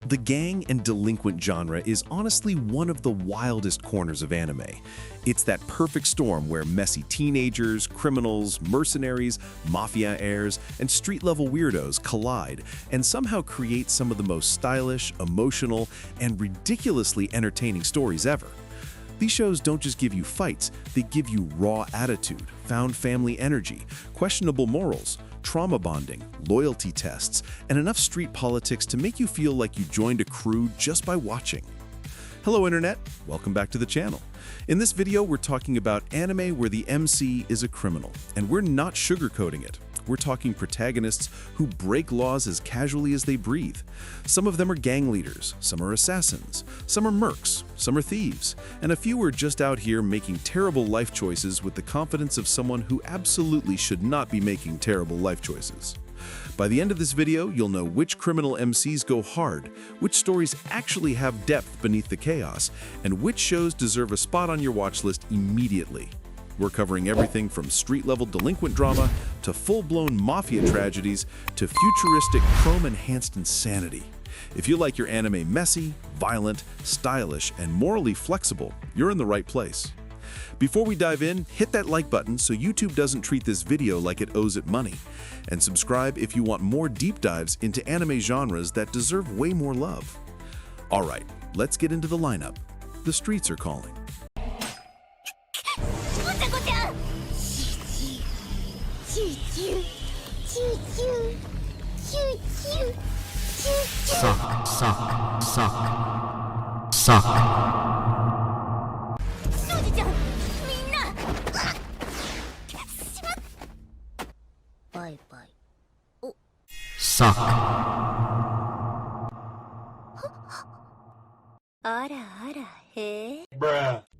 The gang and delinquent genre is honestly one of the wildest corners of anime. It's that perfect storm where messy teenagers, criminals, mercenaries, mafia heirs, and street-level weirdos collide and somehow create some of the most stylish, emotional, and ridiculously entertaining stories ever. These shows don't just give you fights, they give you raw attitude, found family energy, questionable morals, trauma bonding, loyalty tests, and enough street politics to make you feel like you joined a crew just by watching. Hello Internet, welcome back to the channel. In this video, we're talking about anime where the MC is a criminal, and we're not sugarcoating it. We're talking protagonists who break laws as casually as they breathe. Some of them are gang leaders, some are assassins, some are mercs, some are thieves, and a few are just out here making terrible life choices with the confidence of someone who absolutely should not be making terrible life choices. By the end of this video, you'll know which criminal MCs go hard, which stories actually have depth beneath the chaos, and which shows deserve a spot on your watch list immediately. We're covering everything from street-level delinquent drama to full-blown mafia tragedies to futuristic chrome-enhanced insanity. If you like your anime messy, violent, stylish, and morally flexible, you're in the right place. Before we dive in, hit that like button so YouTube doesn't treat this video like it owes it money. And subscribe if you want more deep dives into anime genres that deserve way more love. All right, let's get into the lineup. The streets are calling.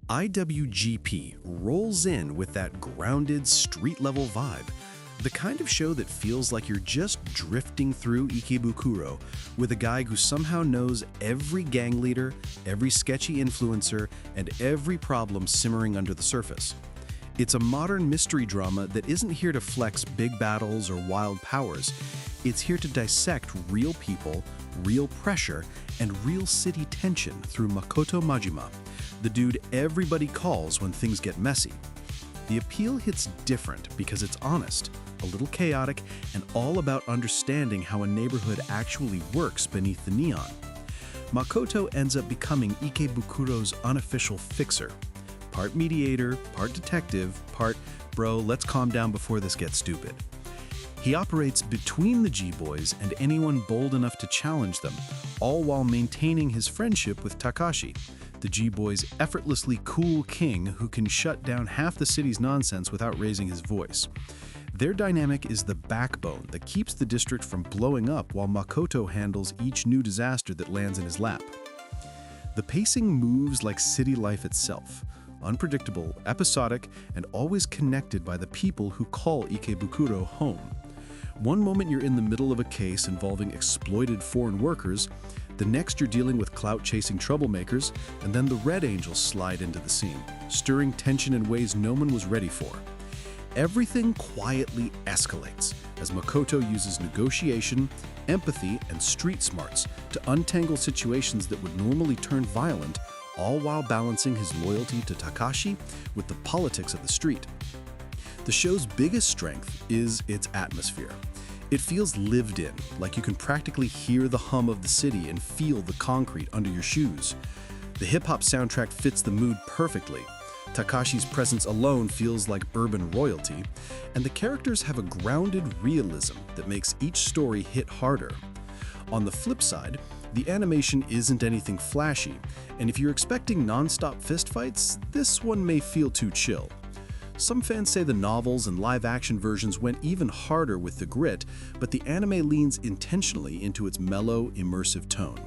IWGP rolls in with that grounded, street-level vibe. The kind of show that feels like you're just drifting through Ikebukuro with a guy who somehow knows every gang leader, every sketchy influencer, and every problem simmering under the surface. It's a modern mystery drama that isn't here to flex big battles or wild powers. It's here to dissect real people, real pressure, and real city tension through Makoto Majima, the dude everybody calls when things get messy. The appeal hits different because it's honest, a little chaotic, and all about understanding how a neighborhood actually works beneath the neon. Makoto ends up becoming Ikebukuro's unofficial fixer. Part mediator, part detective, part, bro, let's calm down before this gets stupid. He operates between the G-Boys and anyone bold enough to challenge them, all while maintaining his friendship with Takashi, the G-Boys' effortlessly cool king who can shut down half the city's nonsense without raising his voice. Their dynamic is the backbone that keeps the district from blowing up while Makoto handles each new disaster that lands in his lap. The pacing moves like city life itself, unpredictable, episodic, and always connected by the people who call Ikebukuro home. One moment you're in the middle of a case involving exploited foreign workers, the next you're dealing with clout-chasing troublemakers, and then the Red Angels slide into the scene, stirring tension in ways no one was ready for. Everything quietly escalates as Makoto uses negotiation, empathy, and street smarts to untangle situations that would normally turn violent, all while balancing his loyalty to Takashi with the politics of the street. The show's biggest strength is its atmosphere. It feels lived in, like you can practically hear the hum of the city and feel the concrete under your shoes. The hip-hop soundtrack fits the mood perfectly. Takashi's presence alone feels like urban royalty, and the characters have a grounded realism that makes each story hit harder. On the flip side, the animation isn't anything flashy, and if you're expecting non-stop fistfights, this one may feel too chill. Some fans say the novels and live-action versions went even harder with the grit, but the anime leans intentionally into its mellow, immersive tone.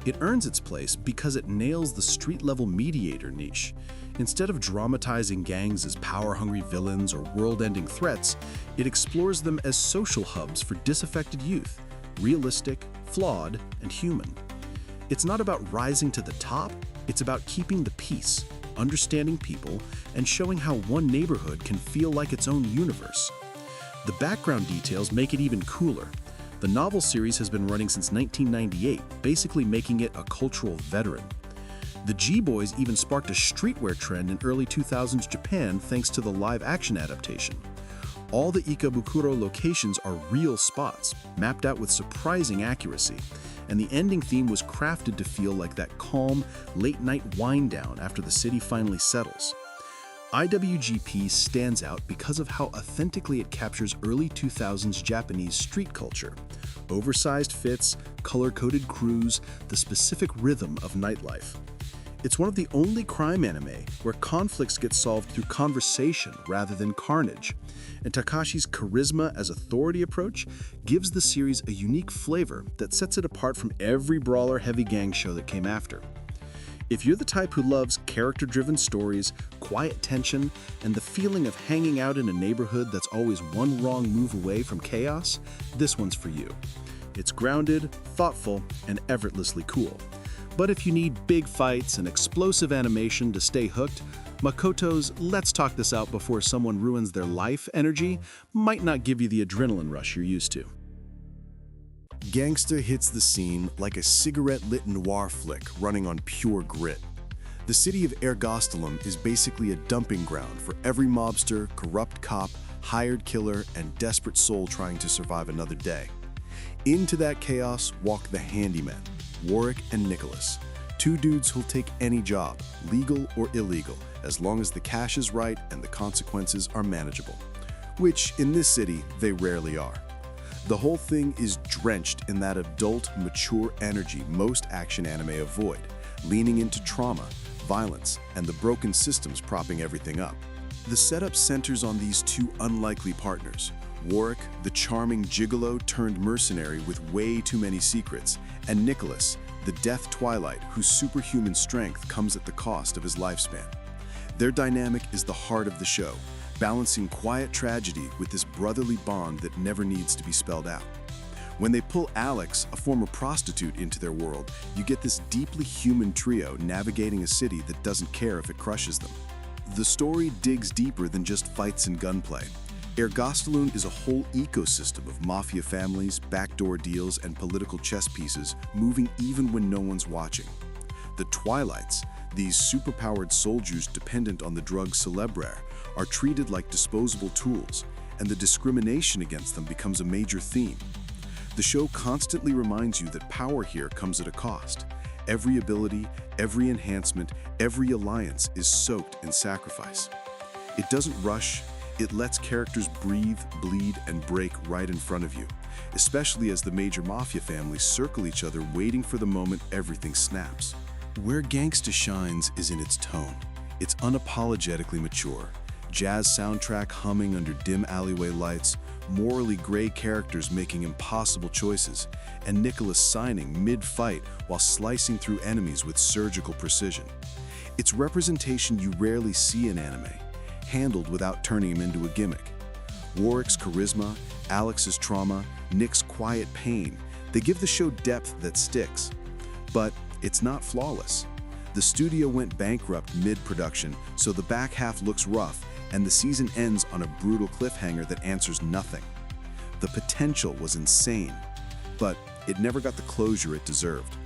It earns its place because it nails the street-level mediator niche. Instead of dramatizing gangs as power-hungry villains or world-ending threats, it explores them as social hubs for disaffected youth, realistic, flawed, and human. It's not about rising to the top, it's about keeping the peace, understanding people, and showing how one neighborhood can feel like its own universe. The background details make it even cooler. The novel series has been running since 1998, basically making it a cultural veteran. The G-Boys even sparked a streetwear trend in early 2000s Japan thanks to the live-action adaptation. All the Ikebukuro locations are real spots, mapped out with surprising accuracy, and the ending theme was crafted to feel like that calm, late-night wind-down after the city finally settles. IWGP stands out because of how authentically it captures early 2000s Japanese street culture. Oversized fits, color-coded crews, the specific rhythm of nightlife. It's one of the only crime anime where conflicts get solved through conversation rather than carnage. And Takashi's charisma as authority approach gives the series a unique flavor that sets it apart from every brawler heavy gang show that came after. If you're the type who loves character-driven stories, quiet tension, and the feeling of hanging out in a neighborhood that's always one wrong move away from chaos, this one's for you. It's grounded, thoughtful, and effortlessly cool. But if you need big fights and explosive animation to stay hooked, Makoto's "let's talk this out before someone ruins their life" energy might not give you the adrenaline rush you're used to. Gangsta hits the scene like a cigarette-lit noir flick running on pure grit. The city of Ergostalum is basically a dumping ground for every mobster, corrupt cop, hired killer, and desperate soul trying to survive another day. Into that chaos walk the handymen, Warwick and Nicholas, two dudes who'll take any job, legal or illegal, as long as the cash is right and the consequences are manageable. Which, in this city, they rarely are. The whole thing is drenched in that adult, mature energy most action anime avoid, leaning into trauma, violence, and the broken systems propping everything up. The setup centers on these two unlikely partners. Warwick, the charming gigolo turned mercenary with way too many secrets, and Nicholas, the death twilight whose superhuman strength comes at the cost of his lifespan. Their dynamic is the heart of the show, balancing quiet tragedy with this brotherly bond that never needs to be spelled out. When they pull Alex, a former prostitute, into their world, you get this deeply human trio navigating a city that doesn't care if it crushes them. The story digs deeper than just fights and gunplay. Ergostalum is a whole ecosystem of mafia families, backdoor deals, and political chess pieces moving even when no one's watching. The Twilights, these superpowered soldiers dependent on the drug Celebraire, are treated like disposable tools, and the discrimination against them becomes a major theme. The show constantly reminds you that power here comes at a cost. Every ability, every enhancement, every alliance is soaked in sacrifice. It doesn't rush, it lets characters breathe, bleed, and break right in front of you, especially as the major mafia families circle each other waiting for the moment everything snaps. Where Gangsta shines is in its tone. It's unapologetically mature. Jazz soundtrack humming under dim alleyway lights, morally gray characters making impossible choices, and Nicholas signing mid-fight while slicing through enemies with surgical precision. It's representation you rarely see in anime, handled without turning him into a gimmick. Warwick's charisma, Alex's trauma, Nick's quiet pain, they give the show depth that sticks. But it's not flawless. The studio went bankrupt mid-production, so the back half looks rough, and the season ends on a brutal cliffhanger that answers nothing. The potential was insane, but it never got the closure it deserved.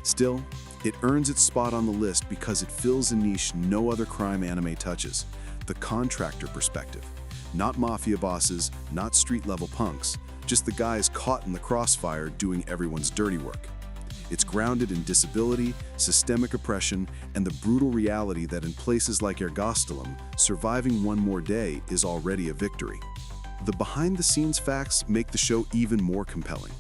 Still, it earns its spot on the list because it fills a niche no other crime anime touches: the contractor perspective. Not mafia bosses, not street-level punks, just the guys caught in the crossfire doing everyone's dirty work. It's grounded in disability, systemic oppression, and the brutal reality that in places like Ergostalum, surviving one more day is already a victory. The behind-the-scenes facts make the show even more compelling.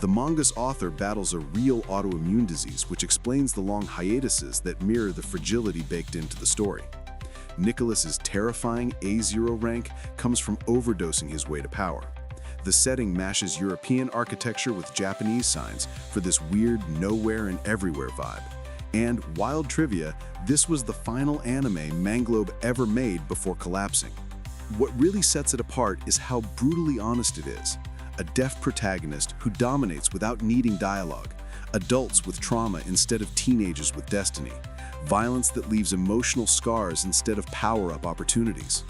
The manga's author battles a real autoimmune disease, which explains the long hiatuses that mirror the fragility baked into the story. Nicholas's terrifying A0 rank comes from overdosing his way to power. The setting mashes European architecture with Japanese signs for this weird nowhere and everywhere vibe. And wild trivia, this was the final anime Manglobe ever made before collapsing. What really sets it apart is how brutally honest it is. A deaf protagonist who dominates without needing dialogue. Adults with trauma instead of teenagers with destiny. Violence that leaves emotional scars instead of power-up opportunities.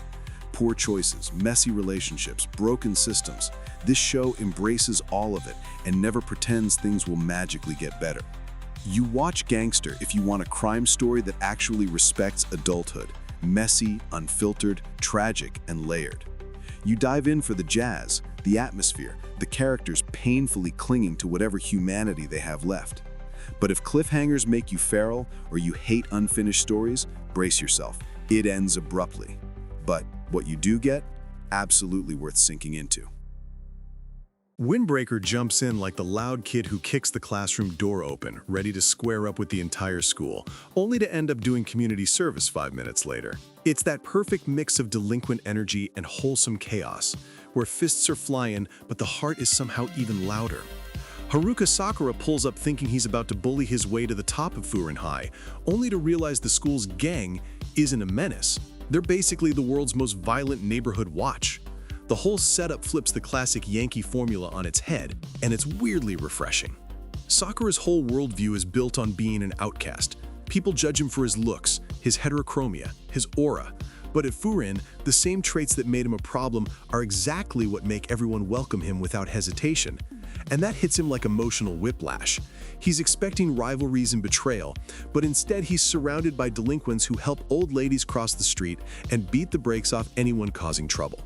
Poor choices, messy relationships, broken systems. This show embraces all of it and never pretends things will magically get better. You watch Gangster if you want a crime story that actually respects adulthood, messy, unfiltered, tragic, and layered. You dive in for the jazz, the atmosphere, the characters painfully clinging to whatever humanity they have left. But if cliffhangers make you feral or you hate unfinished stories, brace yourself. It ends abruptly. But what you do get, absolutely worth sinking into. Windbreaker jumps in like the loud kid who kicks the classroom door open, ready to square up with the entire school, only to end up doing community service 5 minutes later. It's that perfect mix of delinquent energy and wholesome chaos, where fists are flying, but the heart is somehow even louder. Haruka Sakura pulls up thinking he's about to bully his way to the top of Furin High, only to realize the school's gang isn't a menace. They're basically the world's most violent neighborhood watch. The whole setup flips the classic Yankee formula on its head, and it's weirdly refreshing. Sakura's whole worldview is built on being an outcast. People judge him for his looks, his heterochromia, his aura. But at Furin, the same traits that made him a problem are exactly what make everyone welcome him without hesitation. And that hits him like emotional whiplash. He's expecting rivalries and betrayal, but instead he's surrounded by delinquents who help old ladies cross the street and beat the brakes off anyone causing trouble.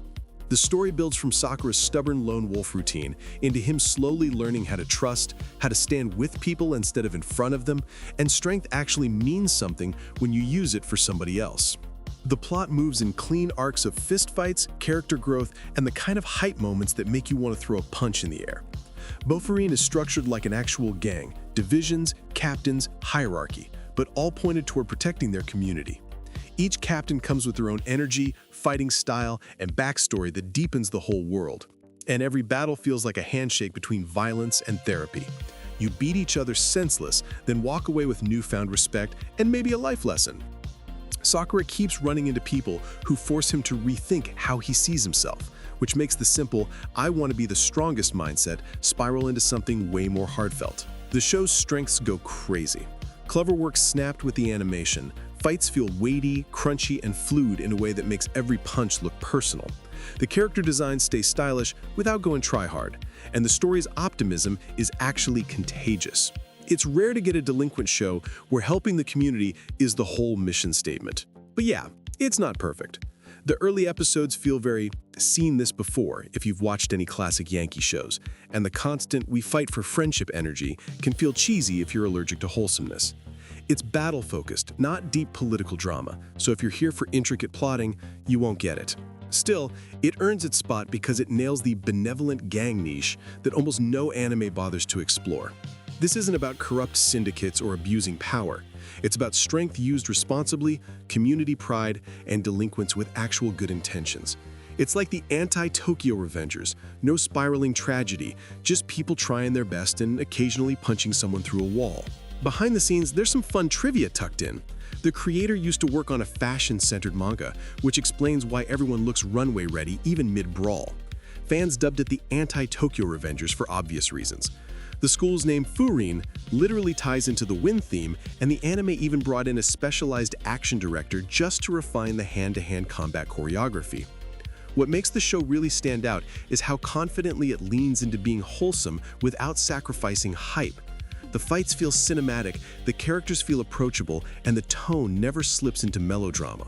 The story builds from Sakura's stubborn lone wolf routine into him slowly learning how to trust, how to stand with people instead of in front of them, and strength actually means something when you use it for somebody else. The plot moves in clean arcs of fistfights, character growth, and the kind of hype moments that make you want to throw a punch in the air. Bofurine is structured like an actual gang, divisions, captains, hierarchy, but all pointed toward protecting their community. Each captain comes with their own energy, fighting style, and backstory that deepens the whole world. And every battle feels like a handshake between violence and therapy. You beat each other senseless, then walk away with newfound respect and maybe a life lesson. Sakura keeps running into people who force him to rethink how he sees himself, which makes the simple, I want to be the strongest mindset spiral into something way more heartfelt. The show's strengths go crazy. Clever work snapped with the animation. Fights feel weighty, crunchy, and fluid in a way that makes every punch look personal. The character design stays stylish without going try-hard, and the story's optimism is actually contagious. It's rare to get a delinquent show where helping the community is the whole mission statement. But yeah, it's not perfect. The early episodes feel very seen this before if you've watched any classic Yankee shows, and the constant we fight for friendship energy can feel cheesy if you're allergic to wholesomeness. It's battle-focused, not deep political drama, so if you're here for intricate plotting, you won't get it. Still, it earns its spot because it nails the benevolent gang niche that almost no anime bothers to explore. This isn't about corrupt syndicates or abusing power. It's about strength used responsibly, community pride, and delinquents with actual good intentions. It's like the anti-Tokyo Revengers, no spiraling tragedy, just people trying their best and occasionally punching someone through a wall. Behind the scenes, there's some fun trivia tucked in. The creator used to work on a fashion-centered manga, which explains why everyone looks runway ready even mid-brawl. Fans dubbed it the anti-Tokyo Revengers for obvious reasons. The school's name Furin literally ties into the wind theme, and the anime even brought in a specialized action director just to refine the hand-to-hand combat choreography. What makes the show really stand out is how confidently it leans into being wholesome without sacrificing hype. The fights feel cinematic, the characters feel approachable, and the tone never slips into melodrama.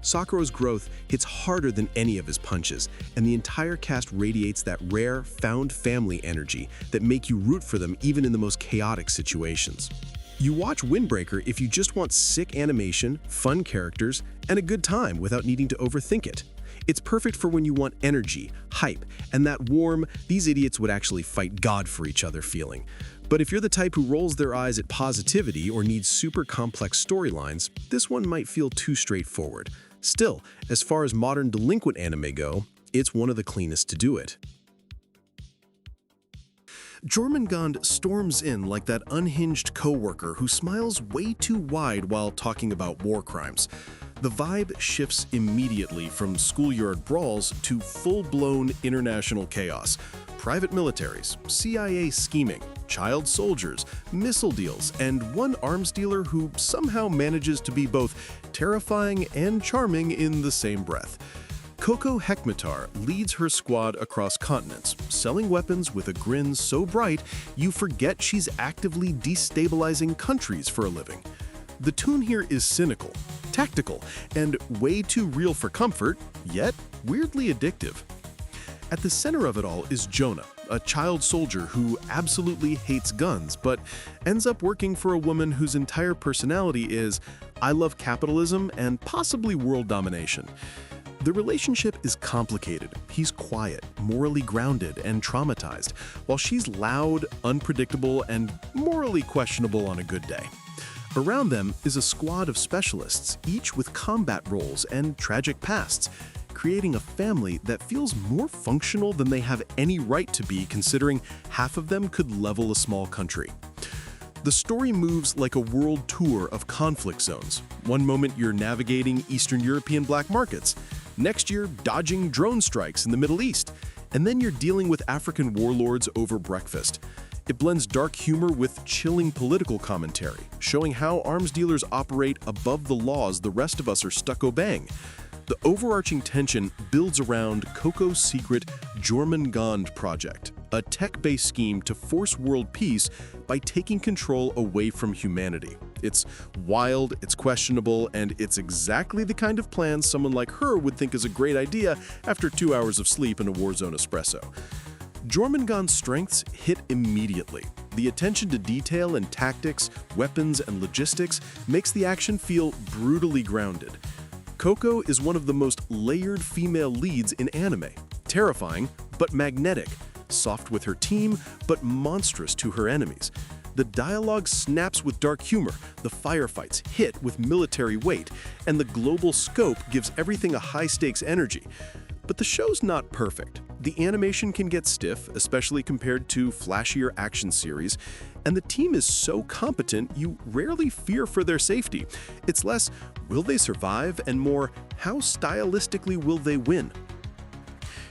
Sakura's growth hits harder than any of his punches, and the entire cast radiates that rare, found family energy that make you root for them even in the most chaotic situations. You watch Windbreaker if you just want sick animation, fun characters, and a good time without needing to overthink it. It's perfect for when you want energy, hype, and that warm, these idiots would actually fight God for each other feeling. But if you're the type who rolls their eyes at positivity or needs super complex storylines, this one might feel too straightforward. Still, as far as modern delinquent anime go, it's one of the cleanest to do it. Jormungand storms in like that unhinged coworker who smiles way too wide while talking about war crimes. The vibe shifts immediately from schoolyard brawls to full-blown international chaos. Private militaries, CIA scheming, child soldiers, missile deals, and one arms dealer who somehow manages to be both terrifying and charming in the same breath. Coco Hekmatar leads her squad across continents, selling weapons with a grin so bright you forget she's actively destabilizing countries for a living. The tune here is cynical, tactical, and way too real for comfort, yet weirdly addictive. At the center of it all is Jonah, a child soldier who absolutely hates guns, but ends up working for a woman whose entire personality is, "I love capitalism and possibly world domination." The relationship is complicated. He's quiet, morally grounded, and traumatized, while she's loud, unpredictable, and morally questionable on a good day. Around them is a squad of specialists, each with combat roles and tragic pasts, creating a family that feels more functional than they have any right to be, considering half of them could level a small country. The story moves like a world tour of conflict zones. One moment you're navigating Eastern European black markets, next you're dodging drone strikes in the Middle East, and then you're dealing with African warlords over breakfast. It blends dark humor with chilling political commentary, showing how arms dealers operate above the laws the rest of us are stuck obeying. The overarching tension builds around Coco's secret Jormungand project, a tech-based scheme to force world peace by taking control away from humanity. It's wild, it's questionable, and it's exactly the kind of plan someone like her would think is a great idea after 2 hours of sleep and a Warzone espresso. Jormungand's strengths hit immediately. The attention to detail and tactics, weapons, and logistics makes the action feel brutally grounded. Coco is one of the most layered female leads in anime. Terrifying, but magnetic. Soft with her team, but monstrous to her enemies. The dialogue snaps with dark humor, the firefights hit with military weight, and the global scope gives everything a high-stakes energy. But the show's not perfect. The animation can get stiff, especially compared to flashier action series, and the team is so competent you rarely fear for their safety. It's less, will they survive, and more, how stylistically will they win?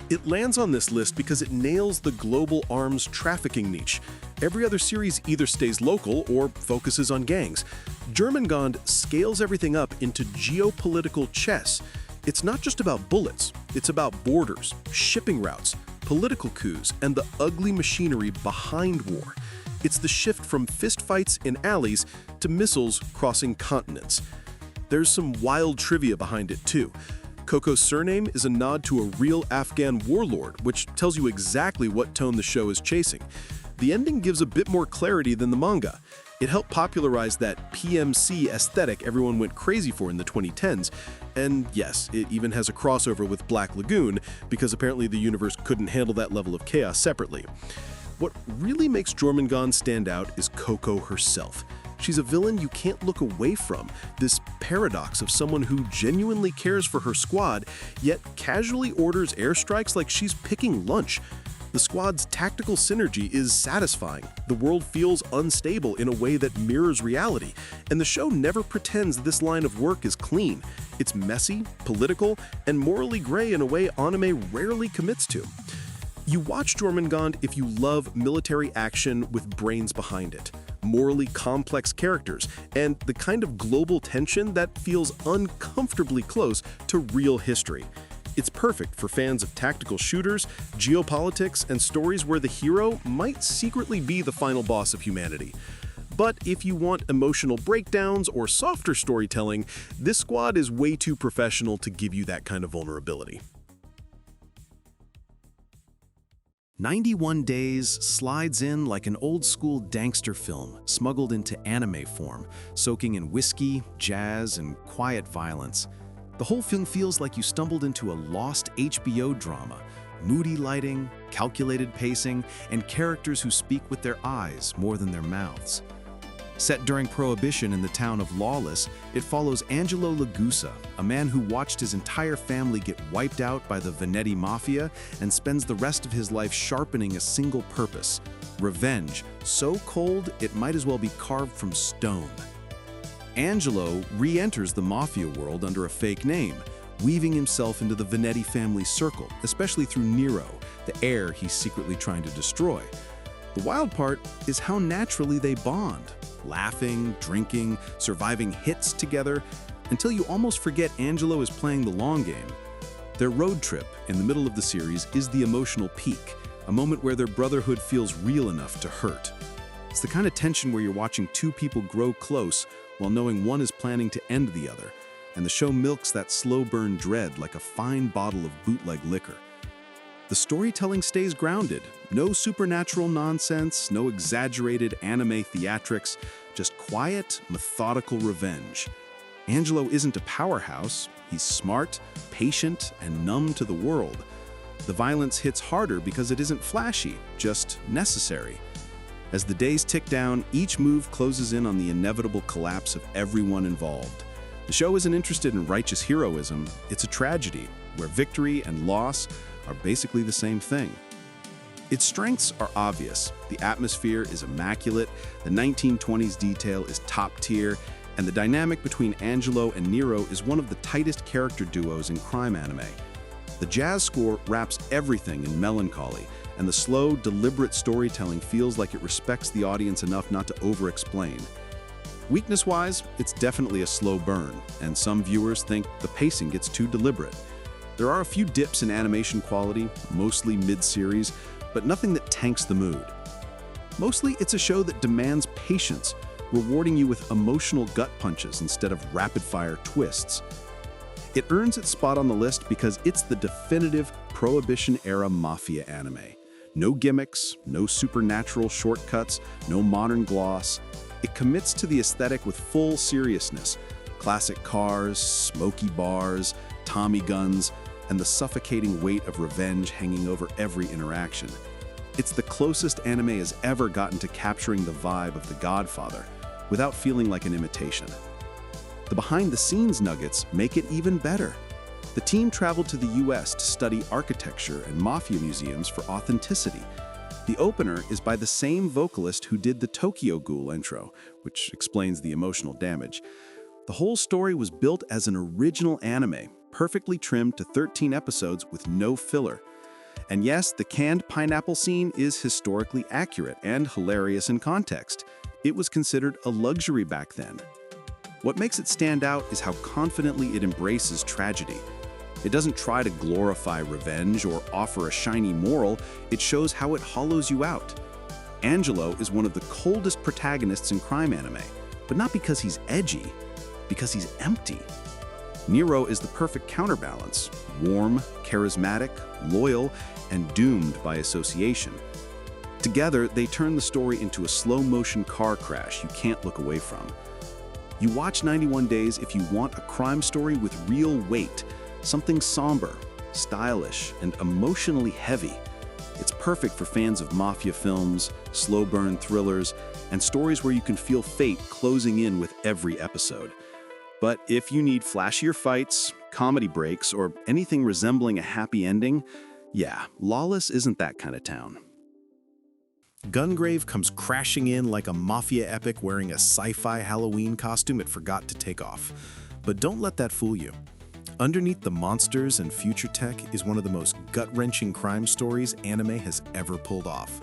It lands on this list because it nails the global arms trafficking niche. Every other series either stays local or focuses on gangs. Jormungand scales everything up into geopolitical chess. It's not just about bullets, it's about borders, shipping routes, political coups, and the ugly machinery behind war. It's the shift from fistfights in alleys to missiles crossing continents. There's some wild trivia behind it too. Coco's surname is a nod to a real Afghan warlord, which tells you exactly what tone the show is chasing. The ending gives a bit more clarity than the manga. It helped popularize that PMC aesthetic everyone went crazy for in the 2010s. And yes, it even has a crossover with Black Lagoon, because apparently the universe couldn't handle that level of chaos separately. What really makes Jormungand stand out is Coco herself. She's a villain you can't look away from, this paradox of someone who genuinely cares for her squad, yet casually orders airstrikes like she's picking lunch. The squad's tactical synergy is satisfying. The world feels unstable in a way that mirrors reality, and the show never pretends this line of work is clean. It's messy, political, and morally gray in a way anime rarely commits to. You watch Jormungand if you love military action with brains behind it, morally complex characters, and the kind of global tension that feels uncomfortably close to real history. It's perfect for fans of tactical shooters, geopolitics, and stories where the hero might secretly be the final boss of humanity. But if you want emotional breakdowns or softer storytelling, this squad is way too professional to give you that kind of vulnerability. 91 Days slides in like an old-school gangster film, smuggled into anime form, soaking in whiskey, jazz, and quiet violence. The whole film feels like you stumbled into a lost HBO drama, moody lighting, calculated pacing, and characters who speak with their eyes more than their mouths. Set during Prohibition in the town of Lawless, it follows Angelo Lagusa, a man who watched his entire family get wiped out by the Veneti mafia and spends the rest of his life sharpening a single purpose: revenge, so cold it might as well be carved from stone. Angelo re-enters the mafia world under a fake name, weaving himself into the Veneti family circle, especially through Nero, the heir he's secretly trying to destroy. The wild part is how naturally they bond, laughing, drinking, surviving hits together, until you almost forget Angelo is playing the long game. Their road trip in the middle of the series is the emotional peak, a moment where their brotherhood feels real enough to hurt. It's the kind of tension where you're watching two people grow close while knowing one is planning to end the other, and the show milks that slow burn dread like a fine bottle of bootleg liquor. The storytelling stays grounded. No supernatural nonsense, no exaggerated anime theatrics, just quiet, methodical revenge. Angelo isn't a powerhouse. He's smart, patient, and numb to the world. The violence hits harder because it isn't flashy, just necessary. As the days tick down, each move closes in on the inevitable collapse of everyone involved. The show isn't interested in righteous heroism. It's a tragedy, where victory and loss are basically the same thing. Its strengths are obvious. The atmosphere is immaculate, the 1920s detail is top tier, and the dynamic between Angelo and Nero is one of the tightest character duos in crime anime. The jazz score wraps everything in melancholy, and the slow, deliberate storytelling feels like it respects the audience enough not to over-explain. Weakness-wise, it's definitely a slow burn, and some viewers think the pacing gets too deliberate. There are a few dips in animation quality, mostly mid-series, but nothing that tanks the mood. Mostly, it's a show that demands patience, rewarding you with emotional gut punches instead of rapid-fire twists. It earns its spot on the list because it's the definitive Prohibition-era mafia anime. No gimmicks, no supernatural shortcuts, no modern gloss. It commits to the aesthetic with full seriousness. Classic cars, smoky bars, Tommy guns, and the suffocating weight of revenge hanging over every interaction. It's the closest anime has ever gotten to capturing the vibe of The Godfather, without feeling like an imitation. The behind-the-scenes nuggets make it even better. The team traveled to the US to study architecture and mafia museums for authenticity. The opener is by the same vocalist who did the Tokyo Ghoul intro, which explains the emotional damage. The whole story was built as an original anime, perfectly trimmed to 13 episodes with no filler. And yes, the canned pineapple scene is historically accurate and hilarious in context. It was considered a luxury back then. What makes it stand out is how confidently it embraces tragedy. It doesn't try to glorify revenge or offer a shiny moral, it shows how it hollows you out. Angelo is one of the coldest protagonists in crime anime, but not because he's edgy, because he's empty. Nero is the perfect counterbalance, warm, charismatic, loyal, and doomed by association. Together, they turn the story into a slow-motion car crash you can't look away from. You watch 91 Days if you want a crime story with real weight, something somber, stylish, and emotionally heavy. It's perfect for fans of mafia films, slow-burn thrillers, and stories where you can feel fate closing in with every episode. But if you need flashier fights, comedy breaks, or anything resembling a happy ending, yeah, Lawless isn't that kind of town. Gungrave comes crashing in like a mafia epic wearing a sci-fi Halloween costume it forgot to take off. But don't let that fool you. Underneath the monsters and future tech is one of the most gut-wrenching crime stories anime has ever pulled off.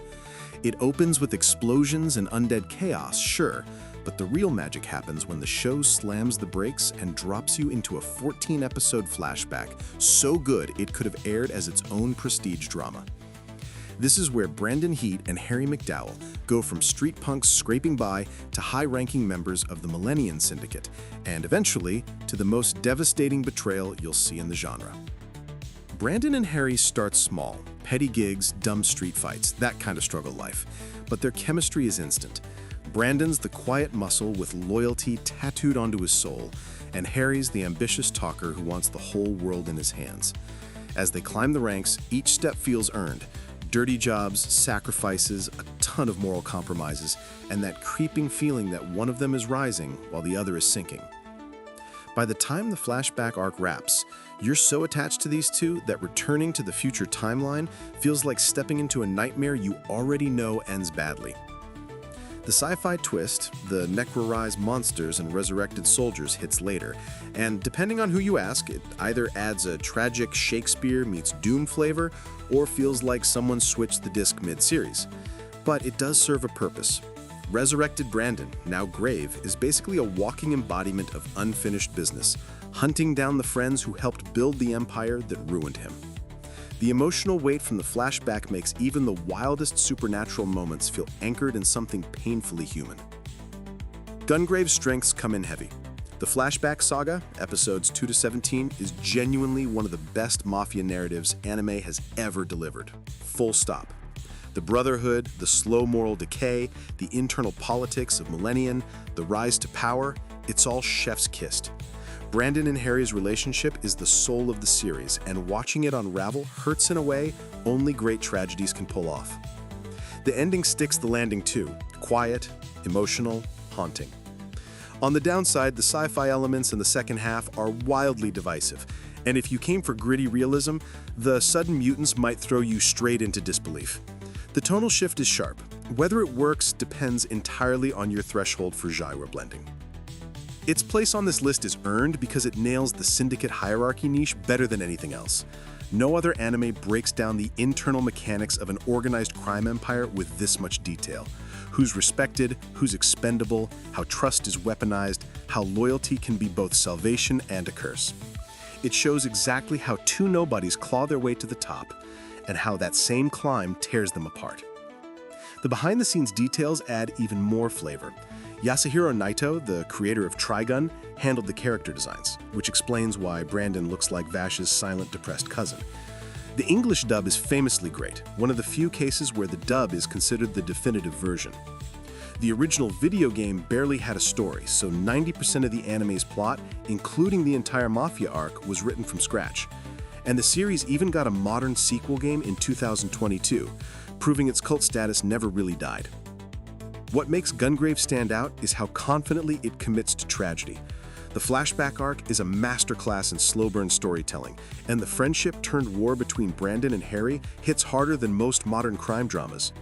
It opens with explosions and undead chaos, sure, but the real magic happens when the show slams the brakes and drops you into a 14-episode flashback so good it could have aired as its own prestige drama. This is where Brandon Heat and Harry McDowell go from street punks scraping by to high-ranking members of the Millennium Syndicate, and eventually to the most devastating betrayal you'll see in the genre. Brandon and Harry start small, petty gigs, dumb street fights, that kind of struggle life, but their chemistry is instant. Brandon's the quiet muscle with loyalty tattooed onto his soul, and Harry's the ambitious talker who wants the whole world in his hands. As they climb the ranks, each step feels earned. Dirty jobs, sacrifices, a ton of moral compromises, and that creeping feeling that one of them is rising while the other is sinking. By the time the flashback arc wraps, you're so attached to these two that returning to the future timeline feels like stepping into a nightmare you already know ends badly. The sci-fi twist, the necrorized monsters and resurrected soldiers, hits later, and depending on who you ask, it either adds a tragic Shakespeare meets Doom flavor or feels like someone switched the disc mid-series. But it does serve a purpose. Resurrected Brandon, now Grave, is basically a walking embodiment of unfinished business, hunting down the friends who helped build the empire that ruined him. The emotional weight from the flashback makes even the wildest supernatural moments feel anchored in something painfully human. Gungrave's strengths come in heavy. The Flashback saga, episodes 2 to 17, is genuinely one of the best mafia narratives anime has ever delivered. Full stop. The brotherhood, the slow moral decay, the internal politics of Millennium, the rise to power, it's all chef's kissed. Brandon and Harry's relationship is the soul of the series, and watching it unravel hurts in a way only great tragedies can pull off. The ending sticks the landing too. Quiet, emotional, haunting. On the downside, the sci-fi elements in the second half are wildly divisive, and if you came for gritty realism, the sudden mutants might throw you straight into disbelief. The tonal shift is sharp. Whether it works depends entirely on your threshold for genre blending. Its place on this list is earned because it nails the syndicate hierarchy niche better than anything else. No other anime breaks down the internal mechanics of an organized crime empire with this much detail. Who's respected, who's expendable, how trust is weaponized, how loyalty can be both salvation and a curse. It shows exactly how two nobodies claw their way to the top, and how that same climb tears them apart. The behind-the-scenes details add even more flavor. Yasuhiro Naito, the creator of Trigun, handled the character designs, which explains why Brandon looks like Vash's silent, depressed cousin. The English dub is famously great, one of the few cases where the dub is considered the definitive version. The original video game barely had a story, so 90% of the anime's plot, including the entire Mafia arc, was written from scratch. And the series even got a modern sequel game in 2022, proving its cult status never really died. What makes Gungrave stand out is how confidently it commits to tragedy. The Flashback arc is a masterclass in slow-burn storytelling, and the friendship-turned-war between Brandon and Harry hits harder than most modern crime dramas.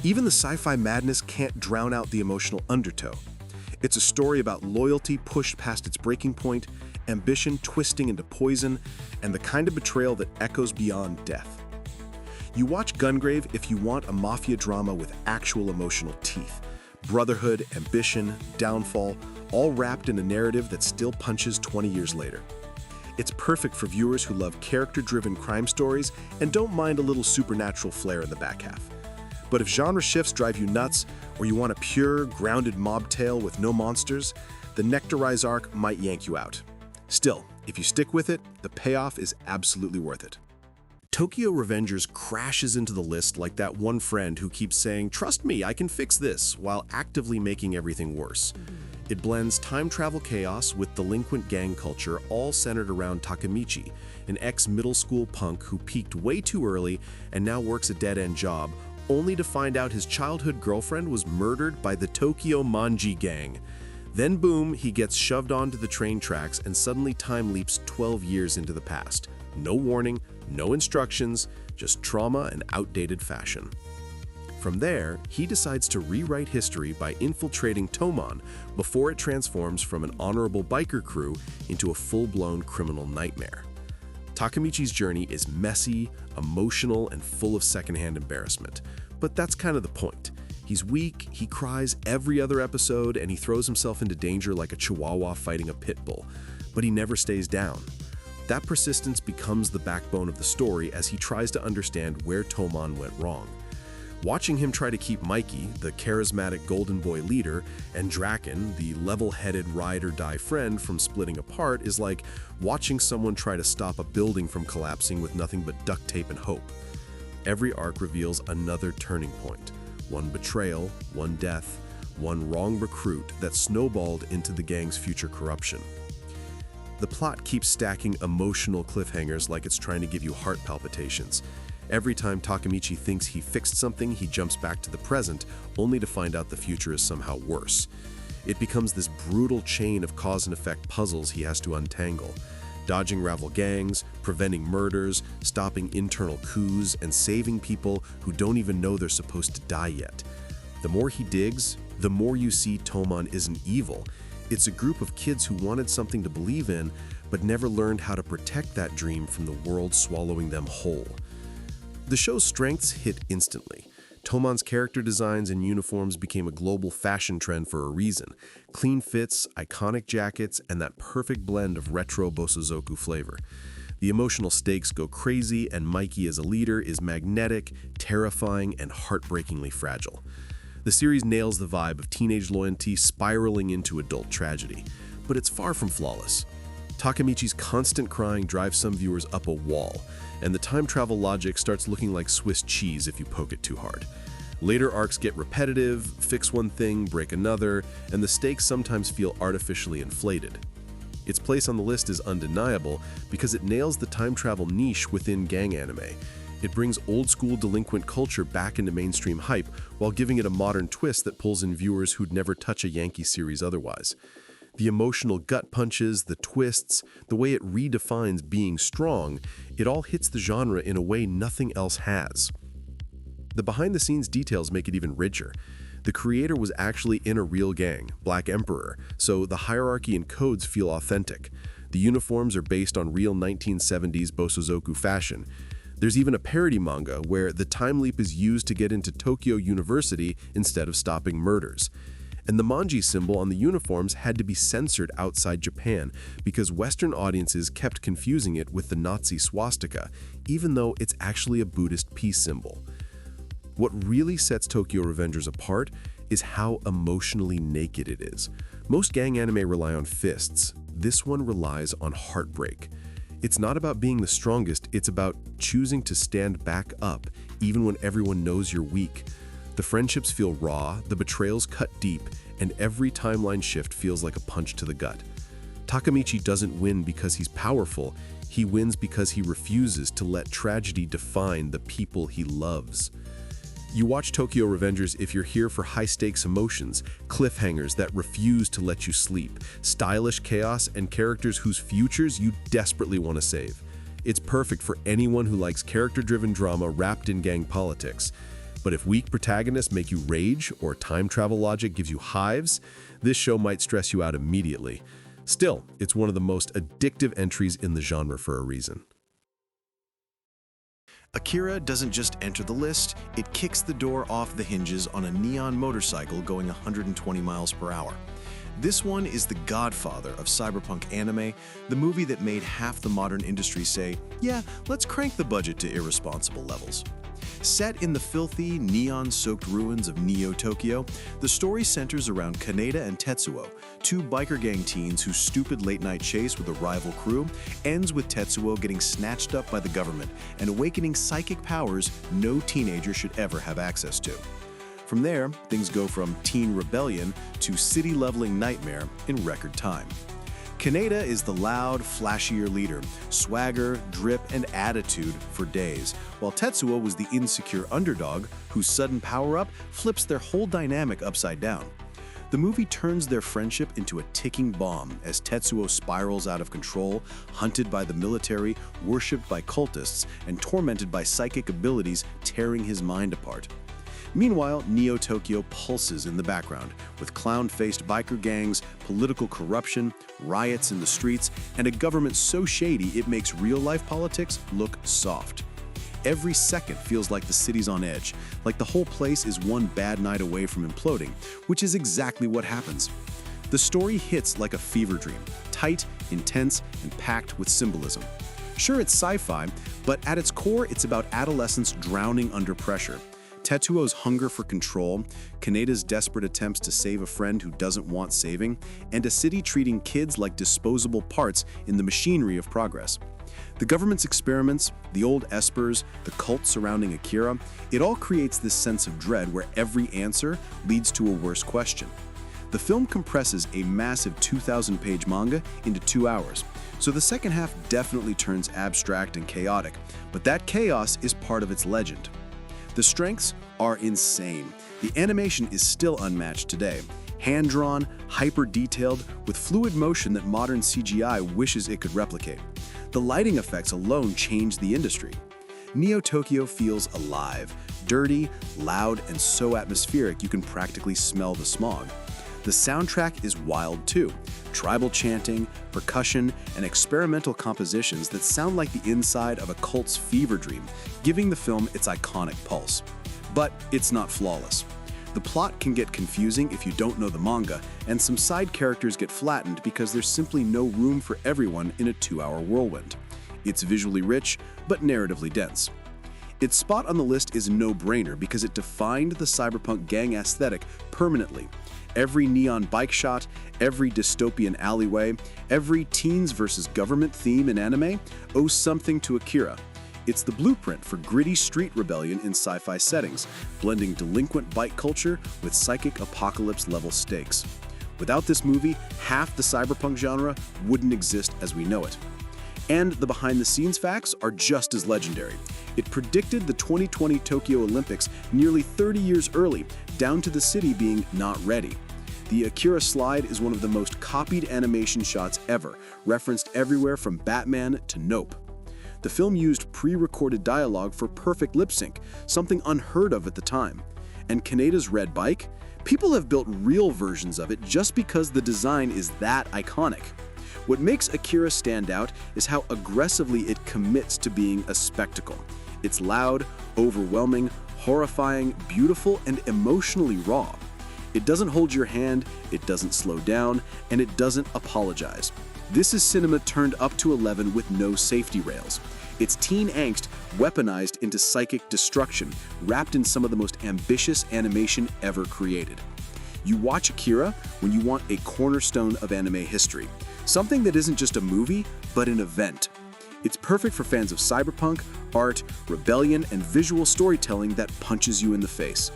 Even the sci-fi madness can't drown out the emotional undertow. It's a story about loyalty pushed past its breaking point, ambition twisting into poison, and the kind of betrayal that echoes beyond death. You watch Gungrave if you want a mafia drama with actual emotional teeth. Brotherhood, ambition, downfall, all wrapped in a narrative that still punches 20 years later. It's perfect for viewers who love character-driven crime stories and don't mind a little supernatural flair in the back half. But if genre shifts drive you nuts, or you want a pure, grounded mob tale with no monsters, the Nectarize arc might yank you out. Still, if you stick with it, the payoff is absolutely worth it. Tokyo Revengers crashes into the list like that one friend who keeps saying, "Trust me, I can fix this," while actively making everything worse. It blends time travel chaos with delinquent gang culture, all centered around Takemichi, an ex-middle school punk who peaked way too early and now works a dead-end job, only to find out his childhood girlfriend was murdered by the Tokyo Manji gang. Then boom, he gets shoved onto the train tracks and suddenly time leaps 12 years into the past. No warning, no instructions, just trauma and outdated fashion. From there, he decides to rewrite history by infiltrating Tomon before it transforms from an honorable biker crew into a full-blown criminal nightmare. Takemichi's journey is messy, emotional, and full of secondhand embarrassment. But that's kind of the point. He's weak, he cries every other episode, and he throws himself into danger like a chihuahua fighting a pit bull. But he never stays down. That persistence becomes the backbone of the story as he tries to understand where Tomon went wrong. Watching him try to keep Mikey, the charismatic golden boy leader, and Draken, the level-headed ride-or-die friend, from splitting apart is like watching someone try to stop a building from collapsing with nothing but duct tape and hope. Every arc reveals another turning point. One betrayal, one death, one wrong recruit that snowballed into the gang's future corruption. The plot keeps stacking emotional cliffhangers like it's trying to give you heart palpitations. Every time Takemichi thinks he fixed something, he jumps back to the present, only to find out the future is somehow worse. It becomes this brutal chain of cause and effect puzzles he has to untangle. Dodging rival gangs, preventing murders, stopping internal coups, and saving people who don't even know they're supposed to die yet. The more he digs, the more you see Tomon isn't evil. It's a group of kids who wanted something to believe in, but never learned how to protect that dream from the world swallowing them whole. The show's strengths hit instantly. Toman's character designs and uniforms became a global fashion trend for a reason. Clean fits, iconic jackets, and that perfect blend of retro bosozoku flavor. The emotional stakes go crazy, and Mikey as a leader is magnetic, terrifying, and heartbreakingly fragile. The series nails the vibe of teenage loyalty spiraling into adult tragedy, but it's far from flawless. Takemichi's constant crying drives some viewers up a wall, and the time travel logic starts looking like Swiss cheese if you poke it too hard. Later arcs get repetitive, fix one thing, break another, and the stakes sometimes feel artificially inflated. Its place on the list is undeniable because it nails the time travel niche within gang anime. It brings old-school delinquent culture back into mainstream hype while giving it a modern twist that pulls in viewers who'd never touch a Yankee series otherwise. The emotional gut punches, the twists, the way it redefines being strong, it all hits the genre in a way nothing else has. The behind-the-scenes details make it even richer. The creator was actually in a real gang, Black Emperor, so the hierarchy and codes feel authentic. The uniforms are based on real 1970s bosozoku fashion. There's even a parody manga where the time leap is used to get into Tokyo University instead of stopping murders. And the manji symbol on the uniforms had to be censored outside Japan because Western audiences kept confusing it with the Nazi swastika, even though it's actually a Buddhist peace symbol. What really sets Tokyo Revengers apart is how emotionally naked it is. Most gang anime rely on fists. This one relies on heartbreak. It's not about being the strongest, it's about choosing to stand back up, even when everyone knows you're weak. The friendships feel raw, the betrayals cut deep, and every timeline shift feels like a punch to the gut. Takemichi doesn't win because he's powerful, he wins because he refuses to let tragedy define the people he loves. You watch Tokyo Revengers if you're here for high-stakes emotions, cliffhangers that refuse to let you sleep, stylish chaos, and characters whose futures you desperately want to save. It's perfect for anyone who likes character-driven drama wrapped in gang politics. But if weak protagonists make you rage or time travel logic gives you hives, this show might stress you out immediately. Still, it's one of the most addictive entries in the genre for a reason. Akira doesn't just enter the list, it kicks the door off the hinges on a neon motorcycle going 120 miles per hour. This one is the Godfather of cyberpunk anime, the movie that made half the modern industry say, yeah, let's crank the budget to irresponsible levels. Set in the filthy, neon-soaked ruins of Neo-Tokyo, the story centers around Kaneda and Tetsuo, two biker gang teens whose stupid late-night chase with a rival crew ends with Tetsuo getting snatched up by the government and awakening psychic powers no teenager should ever have access to. From there, things go from teen rebellion to city-leveling nightmare in record time. Kaneda is the loud, flashier leader, swagger, drip, and attitude for days, while Tetsuo was the insecure underdog whose sudden power-up flips their whole dynamic upside down. The movie turns their friendship into a ticking bomb as Tetsuo spirals out of control, hunted by the military, worshipped by cultists, and tormented by psychic abilities tearing his mind apart. Meanwhile, Neo-Tokyo pulses in the background, with clown-faced biker gangs, political corruption, riots in the streets, and a government so shady it makes real-life politics look soft. Every second feels like the city's on edge, like the whole place is one bad night away from imploding, which is exactly what happens. The story hits like a fever dream, tight, intense, and packed with symbolism. Sure, it's sci-fi, but at its core, it's about adolescents drowning under pressure. Tetsuo's hunger for control, Kaneda's desperate attempts to save a friend who doesn't want saving, and a city treating kids like disposable parts in the machinery of progress. The government's experiments, the old espers, the cult surrounding Akira, it all creates this sense of dread where every answer leads to a worse question. The film compresses a massive 2,000-page manga into 2 hours, so the second half definitely turns abstract and chaotic, but that chaos is part of its legend. The strengths are insane. The animation is still unmatched today. Hand-drawn, hyper-detailed, with fluid motion that modern CGI wishes it could replicate. The lighting effects alone changed the industry. Neo-Tokyo feels alive, dirty, loud, and so atmospheric you can practically smell the smog. The soundtrack is wild too. Tribal chanting, percussion, and experimental compositions that sound like the inside of a cult's fever dream, giving the film its iconic pulse. But it's not flawless. The plot can get confusing if you don't know the manga, and some side characters get flattened because there's simply no room for everyone in a 2-hour whirlwind. It's visually rich, but narratively dense. Its spot on the list is a no-brainer because it defined the cyberpunk gang aesthetic permanently. Every neon bike shot, every dystopian alleyway, every teens versus government theme in anime owes something to Akira. It's the blueprint for gritty street rebellion in sci-fi settings, blending delinquent bike culture with psychic apocalypse-level stakes. Without this movie, half the cyberpunk genre wouldn't exist as we know it. And the behind-the-scenes facts are just as legendary. It predicted the 2020 Tokyo Olympics nearly 30 years early, down to the city being not ready. The Akira slide is one of the most copied animation shots ever, referenced everywhere from Batman to Nope. The film used pre-recorded dialogue for perfect lip sync, something unheard of at the time. And Kaneda's red bike? People have built real versions of it just because the design is that iconic. What makes Akira stand out is how aggressively it commits to being a spectacle. It's loud, overwhelming, horrifying, beautiful, and emotionally raw. It doesn't hold your hand, it doesn't slow down, and it doesn't apologize. This is cinema turned up to 11 with no safety rails. It's teen angst weaponized into psychic destruction, wrapped in some of the most ambitious animation ever created. You watch Akira when you want a cornerstone of anime history, something that isn't just a movie, but an event. It's perfect for fans of cyberpunk, art, rebellion, and visual storytelling that punches you in the face.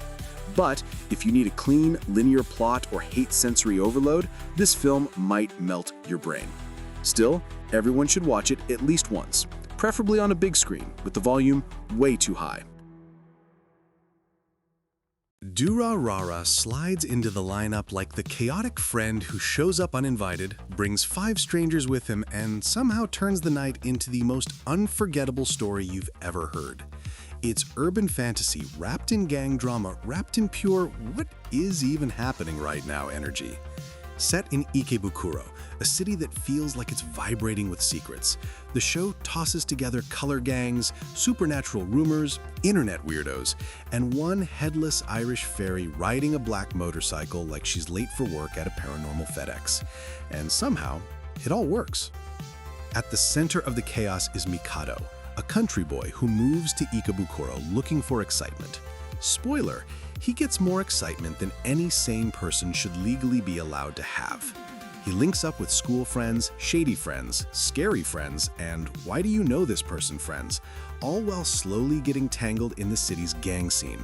But if you need a clean, linear plot or hate sensory overload, this film might melt your brain. Still, everyone should watch it at least once, preferably on a big screen with the volume way too high. Durarara slides into the lineup like the chaotic friend who shows up uninvited, brings 5 strangers with him, and somehow turns the night into the most unforgettable story you've ever heard. It's urban fantasy wrapped in gang drama, wrapped in pure "what is even happening right now" energy. Set in Ikebukuro, a city that feels like it's vibrating with secrets, the show tosses together color gangs, supernatural rumors, internet weirdos, and one headless Irish fairy riding a black motorcycle like she's late for work at a paranormal FedEx. And somehow, it all works. At the center of the chaos is Mikado, a country boy who moves to Ikebukuro looking for excitement. Spoiler, he gets more excitement than any sane person should legally be allowed to have. He links up with school friends, shady friends, scary friends, and why do you know this person friends, all while slowly getting tangled in the city's gang scene.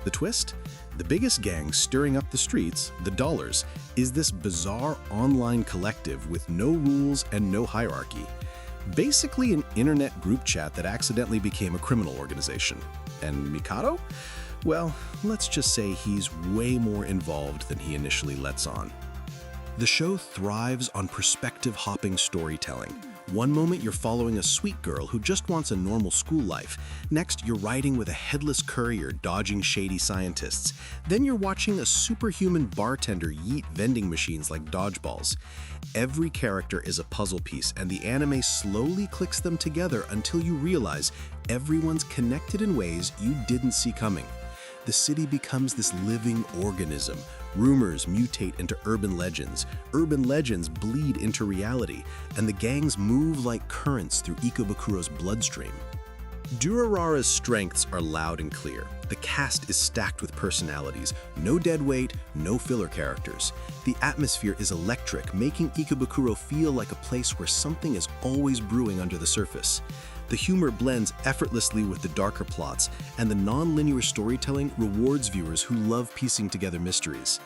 The twist? The biggest gang stirring up the streets, the Dollars, is this bizarre online collective with no rules and no hierarchy. Basically an internet group chat that accidentally became a criminal organization. And Mikado? Well, let's just say he's way more involved than he initially lets on. The show thrives on perspective-hopping storytelling. One moment you're following a sweet girl who just wants a normal school life. Next, you're riding with a headless courier dodging shady scientists. Then you're watching a superhuman bartender yeet vending machines like dodgeballs. Every character is a puzzle piece, and the anime slowly clicks them together until you realize everyone's connected in ways you didn't see coming. The city becomes this living organism. Rumors mutate into urban legends bleed into reality, and the gangs move like currents through Ikebukuro's bloodstream. Durarara's strengths are loud and clear. The cast is stacked with personalities, no deadweight, no filler characters. The atmosphere is electric, making Ikebukuro feel like a place where something is always brewing under the surface. The humor blends effortlessly with the darker plots, and the non-linear storytelling rewards viewers who love piecing together mysteries.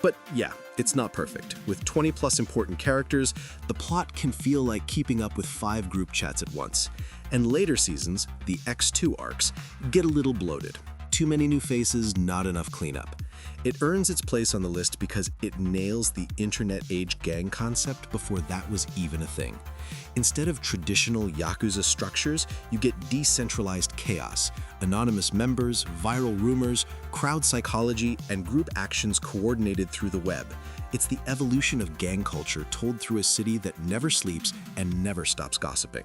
But yeah, it's not perfect. With 20+ important characters, the plot can feel like keeping up with 5 group chats at once. And later seasons, the X2 arcs, get a little bloated. Too many new faces, not enough cleanup. It earns its place on the list because it nails the internet-age gang concept before that was even a thing. Instead of traditional Yakuza structures, you get decentralized chaos, anonymous members, viral rumors, crowd psychology, and group actions coordinated through the web. It's the evolution of gang culture told through a city that never sleeps and never stops gossiping.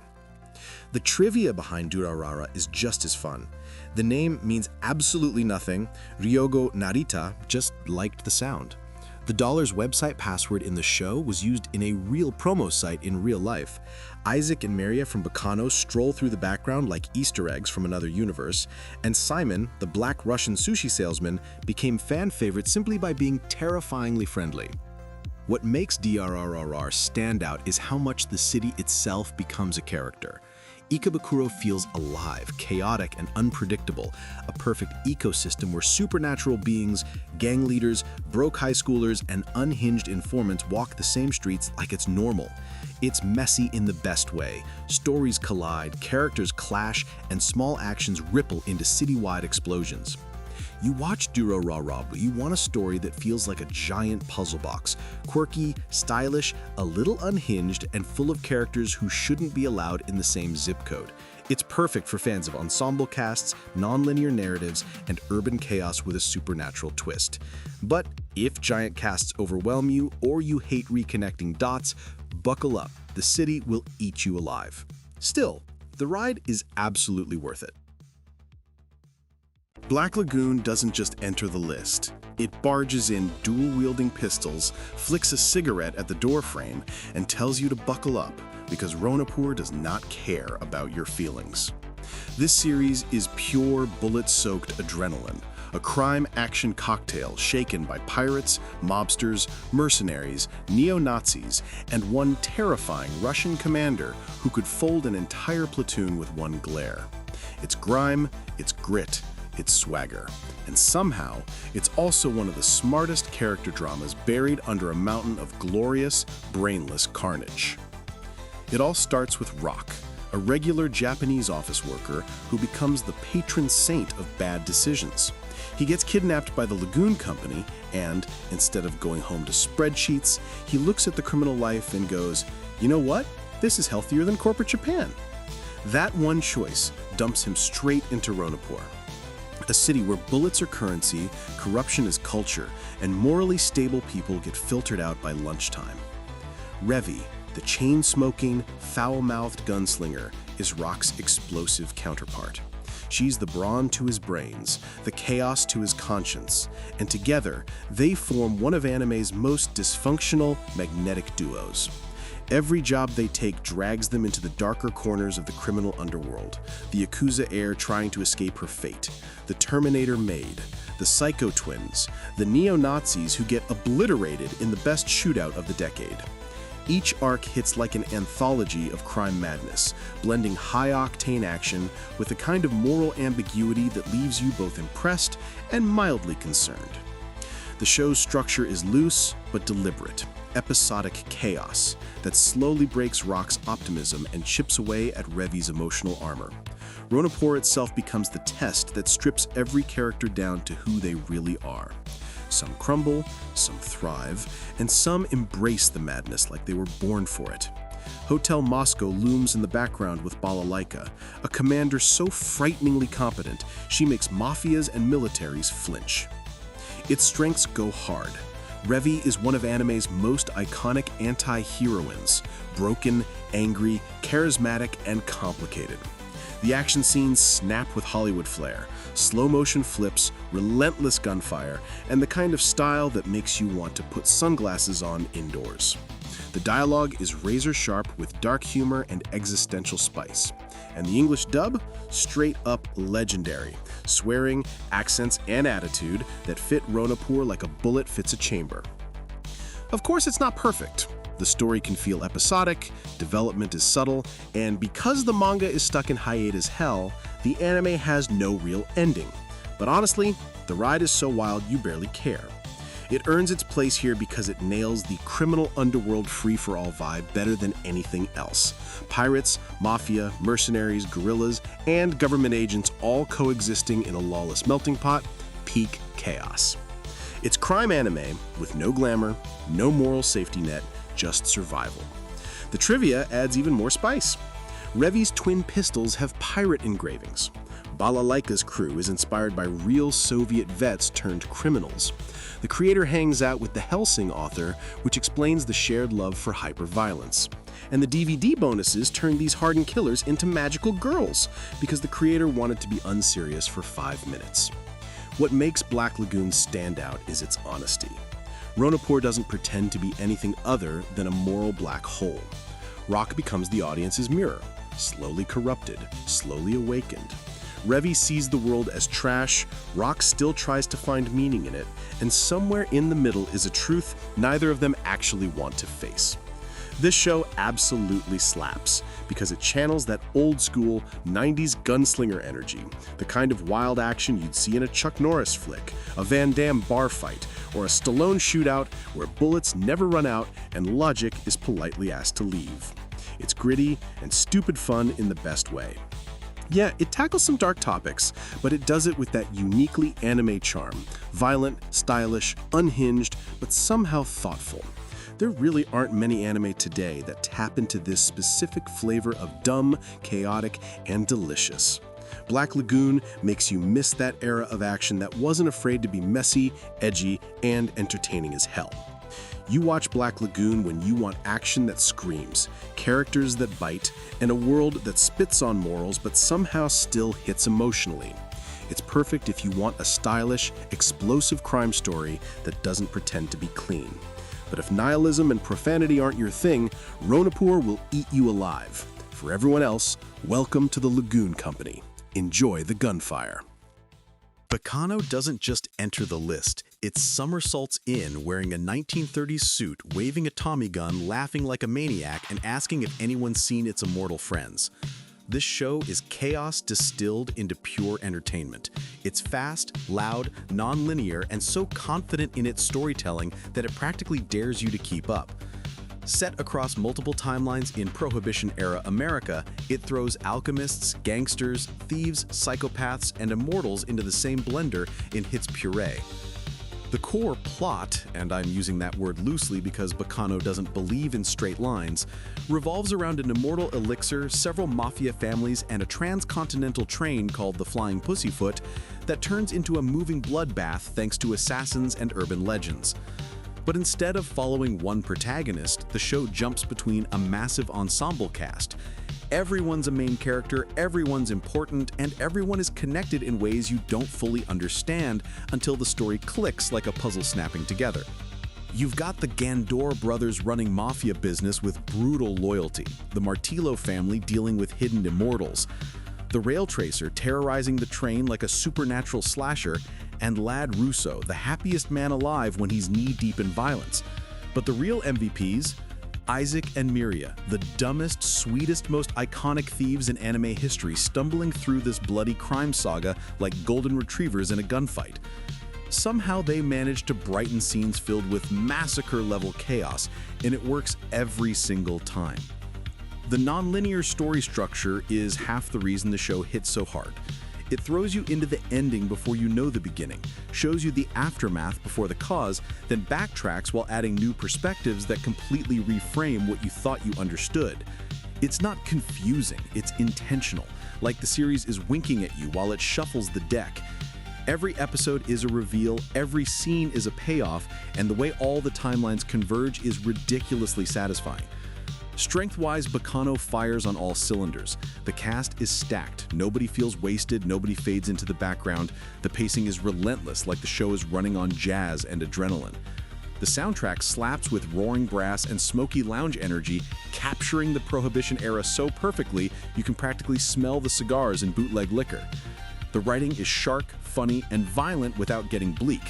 The trivia behind Durarara is just as fun. The name means absolutely nothing. Ryogo Narita just liked the sound. The Dollar's website password in the show was used in a real promo site in real life. Isaac and Maria from Bacano stroll through the background like Easter eggs from another universe, and Simon, the black Russian sushi salesman, became fan favorite simply by being terrifyingly friendly. What makes DRRRR stand out is how much the city itself becomes a character. Ikebukuro feels alive, chaotic, and unpredictable, a perfect ecosystem where supernatural beings, gang leaders, broke high schoolers, and unhinged informants walk the same streets like it's normal. It's messy in the best way. Stories collide, characters clash, and small actions ripple into citywide explosions. You watch Durarara, but you want a story that feels like a giant puzzle box, quirky, stylish, a little unhinged, and full of characters who shouldn't be allowed in the same zip code. It's perfect for fans of ensemble casts, non-linear narratives, and urban chaos with a supernatural twist. But if giant casts overwhelm you or you hate reconnecting dots, buckle up. The city will eat you alive. Still, the ride is absolutely worth it. Black Lagoon doesn't just enter the list. It barges in dual-wielding pistols, flicks a cigarette at the doorframe, and tells you to buckle up, because Ronapur does not care about your feelings. This series is pure bullet-soaked adrenaline, a crime-action cocktail shaken by pirates, mobsters, mercenaries, neo-Nazis, and one terrifying Russian commander who could fold an entire platoon with one glare. It's grime, it's grit, it's swagger. And somehow, it's also one of the smartest character dramas buried under a mountain of glorious, brainless carnage. It all starts with Rock, a regular Japanese office worker who becomes the patron saint of bad decisions. He gets kidnapped by the Lagoon Company and, instead of going home to spreadsheets, he looks at the criminal life and goes, "You know what? This is healthier than corporate Japan." That one choice dumps him straight into Ronapur, a city where bullets are currency, corruption is culture, and morally stable people get filtered out by lunchtime. Revi, the chain-smoking, foul-mouthed gunslinger, is Rock's explosive counterpart. She's the brawn to his brains, the chaos to his conscience, and together, they form one of anime's most dysfunctional, magnetic duos. Every job they take drags them into the darker corners of the criminal underworld. The Yakuza heir trying to escape her fate, the Terminator maid, the Psycho twins, the neo-Nazis who get obliterated in the best shootout of the decade. Each arc hits like an anthology of crime madness, blending high-octane action with a kind of moral ambiguity that leaves you both impressed and mildly concerned. The show's structure is loose but deliberate, episodic chaos that slowly breaks Rock's optimism and chips away at Revi's emotional armor. Ronapur itself becomes the test that strips every character down to who they really are. Some crumble, some thrive, and some embrace the madness like they were born for it. Hotel Moscow looms in the background with Balalaika, a commander so frighteningly competent she makes mafias and militaries flinch. Its strengths go hard. Revi is one of anime's most iconic anti-heroines, broken, angry, charismatic, and complicated. The action scenes snap with Hollywood flair, slow-motion flips, relentless gunfire, and the kind of style that makes you want to put sunglasses on indoors. The dialogue is razor-sharp with dark humor and existential spice. And the English dub? Straight up legendary. Swearing, accents, and attitude that fit Ronapur like a bullet fits a chamber. Of course, it's not perfect. The story can feel episodic, development is subtle, and because the manga is stuck in hiatus hell, the anime has no real ending. But honestly, the ride is so wild you barely care. It earns its place here because it nails the criminal underworld free-for-all vibe better than anything else. Pirates, mafia, mercenaries, guerrillas, and government agents all coexisting in a lawless melting pot, peak chaos. It's crime anime with no glamour, no moral safety net, just survival. The trivia adds even more spice. Revi's twin pistols have pirate engravings. Balalaika's crew is inspired by real Soviet vets turned criminals. The creator hangs out with the Hellsing author, which explains the shared love for hyperviolence. And the DVD bonuses turn these hardened killers into magical girls, because the creator wanted to be unserious for 5 minutes. What makes Black Lagoon stand out is its honesty. Ronapur doesn't pretend to be anything other than a moral black hole. Rock becomes the audience's mirror, slowly corrupted, slowly awakened. Revy sees the world as trash, Rock still tries to find meaning in it, and somewhere in the middle is a truth neither of them actually want to face. This show absolutely slaps, because it channels that old-school 90s gunslinger energy, the kind of wild action you'd see in a Chuck Norris flick, a Van Damme bar fight, or a Stallone shootout where bullets never run out and logic is politely asked to leave. It's gritty and stupid fun in the best way. Yeah, it tackles some dark topics, but it does it with that uniquely anime charm, violent, stylish, unhinged, but somehow thoughtful. There really aren't many anime today that tap into this specific flavor of dumb, chaotic, and delicious. Black Lagoon makes you miss that era of action that wasn't afraid to be messy, edgy, and entertaining as hell. You watch Black Lagoon when you want action that screams, characters that bite, and a world that spits on morals but somehow still hits emotionally. It's perfect if you want a stylish, explosive crime story that doesn't pretend to be clean. But if nihilism and profanity aren't your thing, Ronapur will eat you alive. For everyone else, welcome to the Lagoon Company. Enjoy the gunfire. Baccano doesn't just enter the list, it somersaults in wearing a 1930s suit, waving a Tommy gun, laughing like a maniac, and asking if anyone's seen its immortal friends. This show is chaos distilled into pure entertainment. It's fast, loud, non-linear, and so confident in its storytelling that it practically dares you to keep up. Set across multiple timelines in Prohibition-era America, it throws alchemists, gangsters, thieves, psychopaths, and immortals into the same blender in its puree. The core plot, and I'm using that word loosely because Baccano doesn't believe in straight lines, revolves around an immortal elixir, several mafia families, and a transcontinental train called the Flying Pussyfoot that turns into a moving bloodbath thanks to assassins and urban legends. But instead of following one protagonist, the show jumps between a massive ensemble cast. Everyone's a main character, everyone's important, and everyone is connected in ways you don't fully understand until the story clicks like a puzzle snapping together. You've got the Gandor brothers running mafia business with brutal loyalty, the Martillo family dealing with hidden immortals, the rail tracer terrorizing the train like a supernatural slasher, and Lad Russo, the happiest man alive when he's knee-deep in violence. But the real MVPs? Isaac and Miria, the dumbest, sweetest, most iconic thieves in anime history, stumbling through this bloody crime saga like golden retrievers in a gunfight. Somehow they manage to brighten scenes filled with massacre-level chaos, and it works every single time. The non-linear story structure is half the reason the show hits so hard. It throws you into the ending before you know the beginning, shows you the aftermath before the cause, then backtracks while adding new perspectives that completely reframe what you thought you understood. It's not confusing, it's intentional, like the series is winking at you while it shuffles the deck. Every episode is a reveal, every scene is a payoff, and the way all the timelines converge is ridiculously satisfying. Strength-wise, Baccano fires on all cylinders. The cast is stacked, nobody feels wasted, nobody fades into the background, the pacing is relentless like the show is running on jazz and adrenaline. The soundtrack slaps with roaring brass and smoky lounge energy, capturing the Prohibition era so perfectly you can practically smell the cigars and bootleg liquor. The writing is sharp, funny, and violent without getting bleak.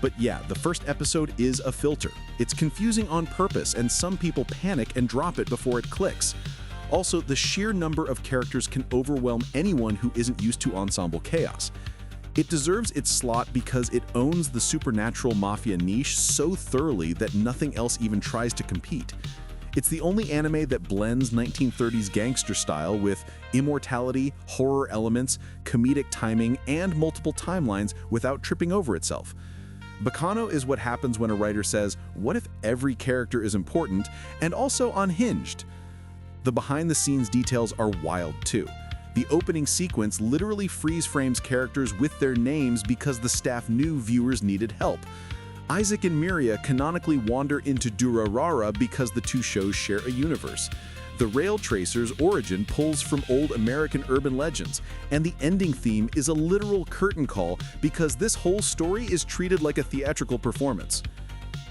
But yeah, the first episode is a filter. It's confusing on purpose, and some people panic and drop it before it clicks. Also, the sheer number of characters can overwhelm anyone who isn't used to ensemble chaos. It deserves its slot because it owns the supernatural mafia niche so thoroughly that nothing else even tries to compete. It's the only anime that blends 1930s gangster style with immortality, horror elements, comedic timing, and multiple timelines without tripping over itself. Baccano is what happens when a writer says, what if every character is important and also unhinged? The behind-the-scenes details are wild too. The opening sequence literally freeze frames characters with their names because the staff knew viewers needed help. Isaac and Miria canonically wander into Durarara because the two shows share a universe. The Rail Tracer's origin pulls from old American urban legends, and the ending theme is a literal curtain call because this whole story is treated like a theatrical performance.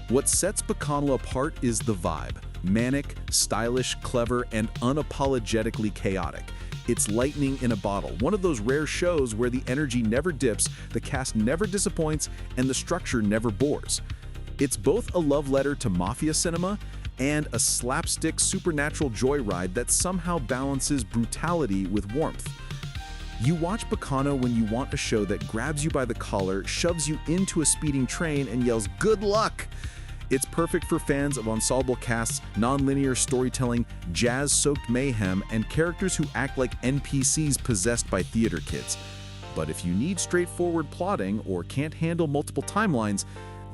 What sets Baccano apart is the vibe. Manic, stylish, clever, and unapologetically chaotic. It's lightning in a bottle, one of those rare shows where the energy never dips, the cast never disappoints, and the structure never bores. It's both a love letter to mafia cinema and a slapstick supernatural joyride that somehow balances brutality with warmth. You watch Baccano when you want a show that grabs you by the collar, shoves you into a speeding train, and yells, "Good luck!" It's perfect for fans of ensemble casts, non-linear storytelling, jazz-soaked mayhem, and characters who act like NPCs possessed by theater kids. But if you need straightforward plotting or can't handle multiple timelines,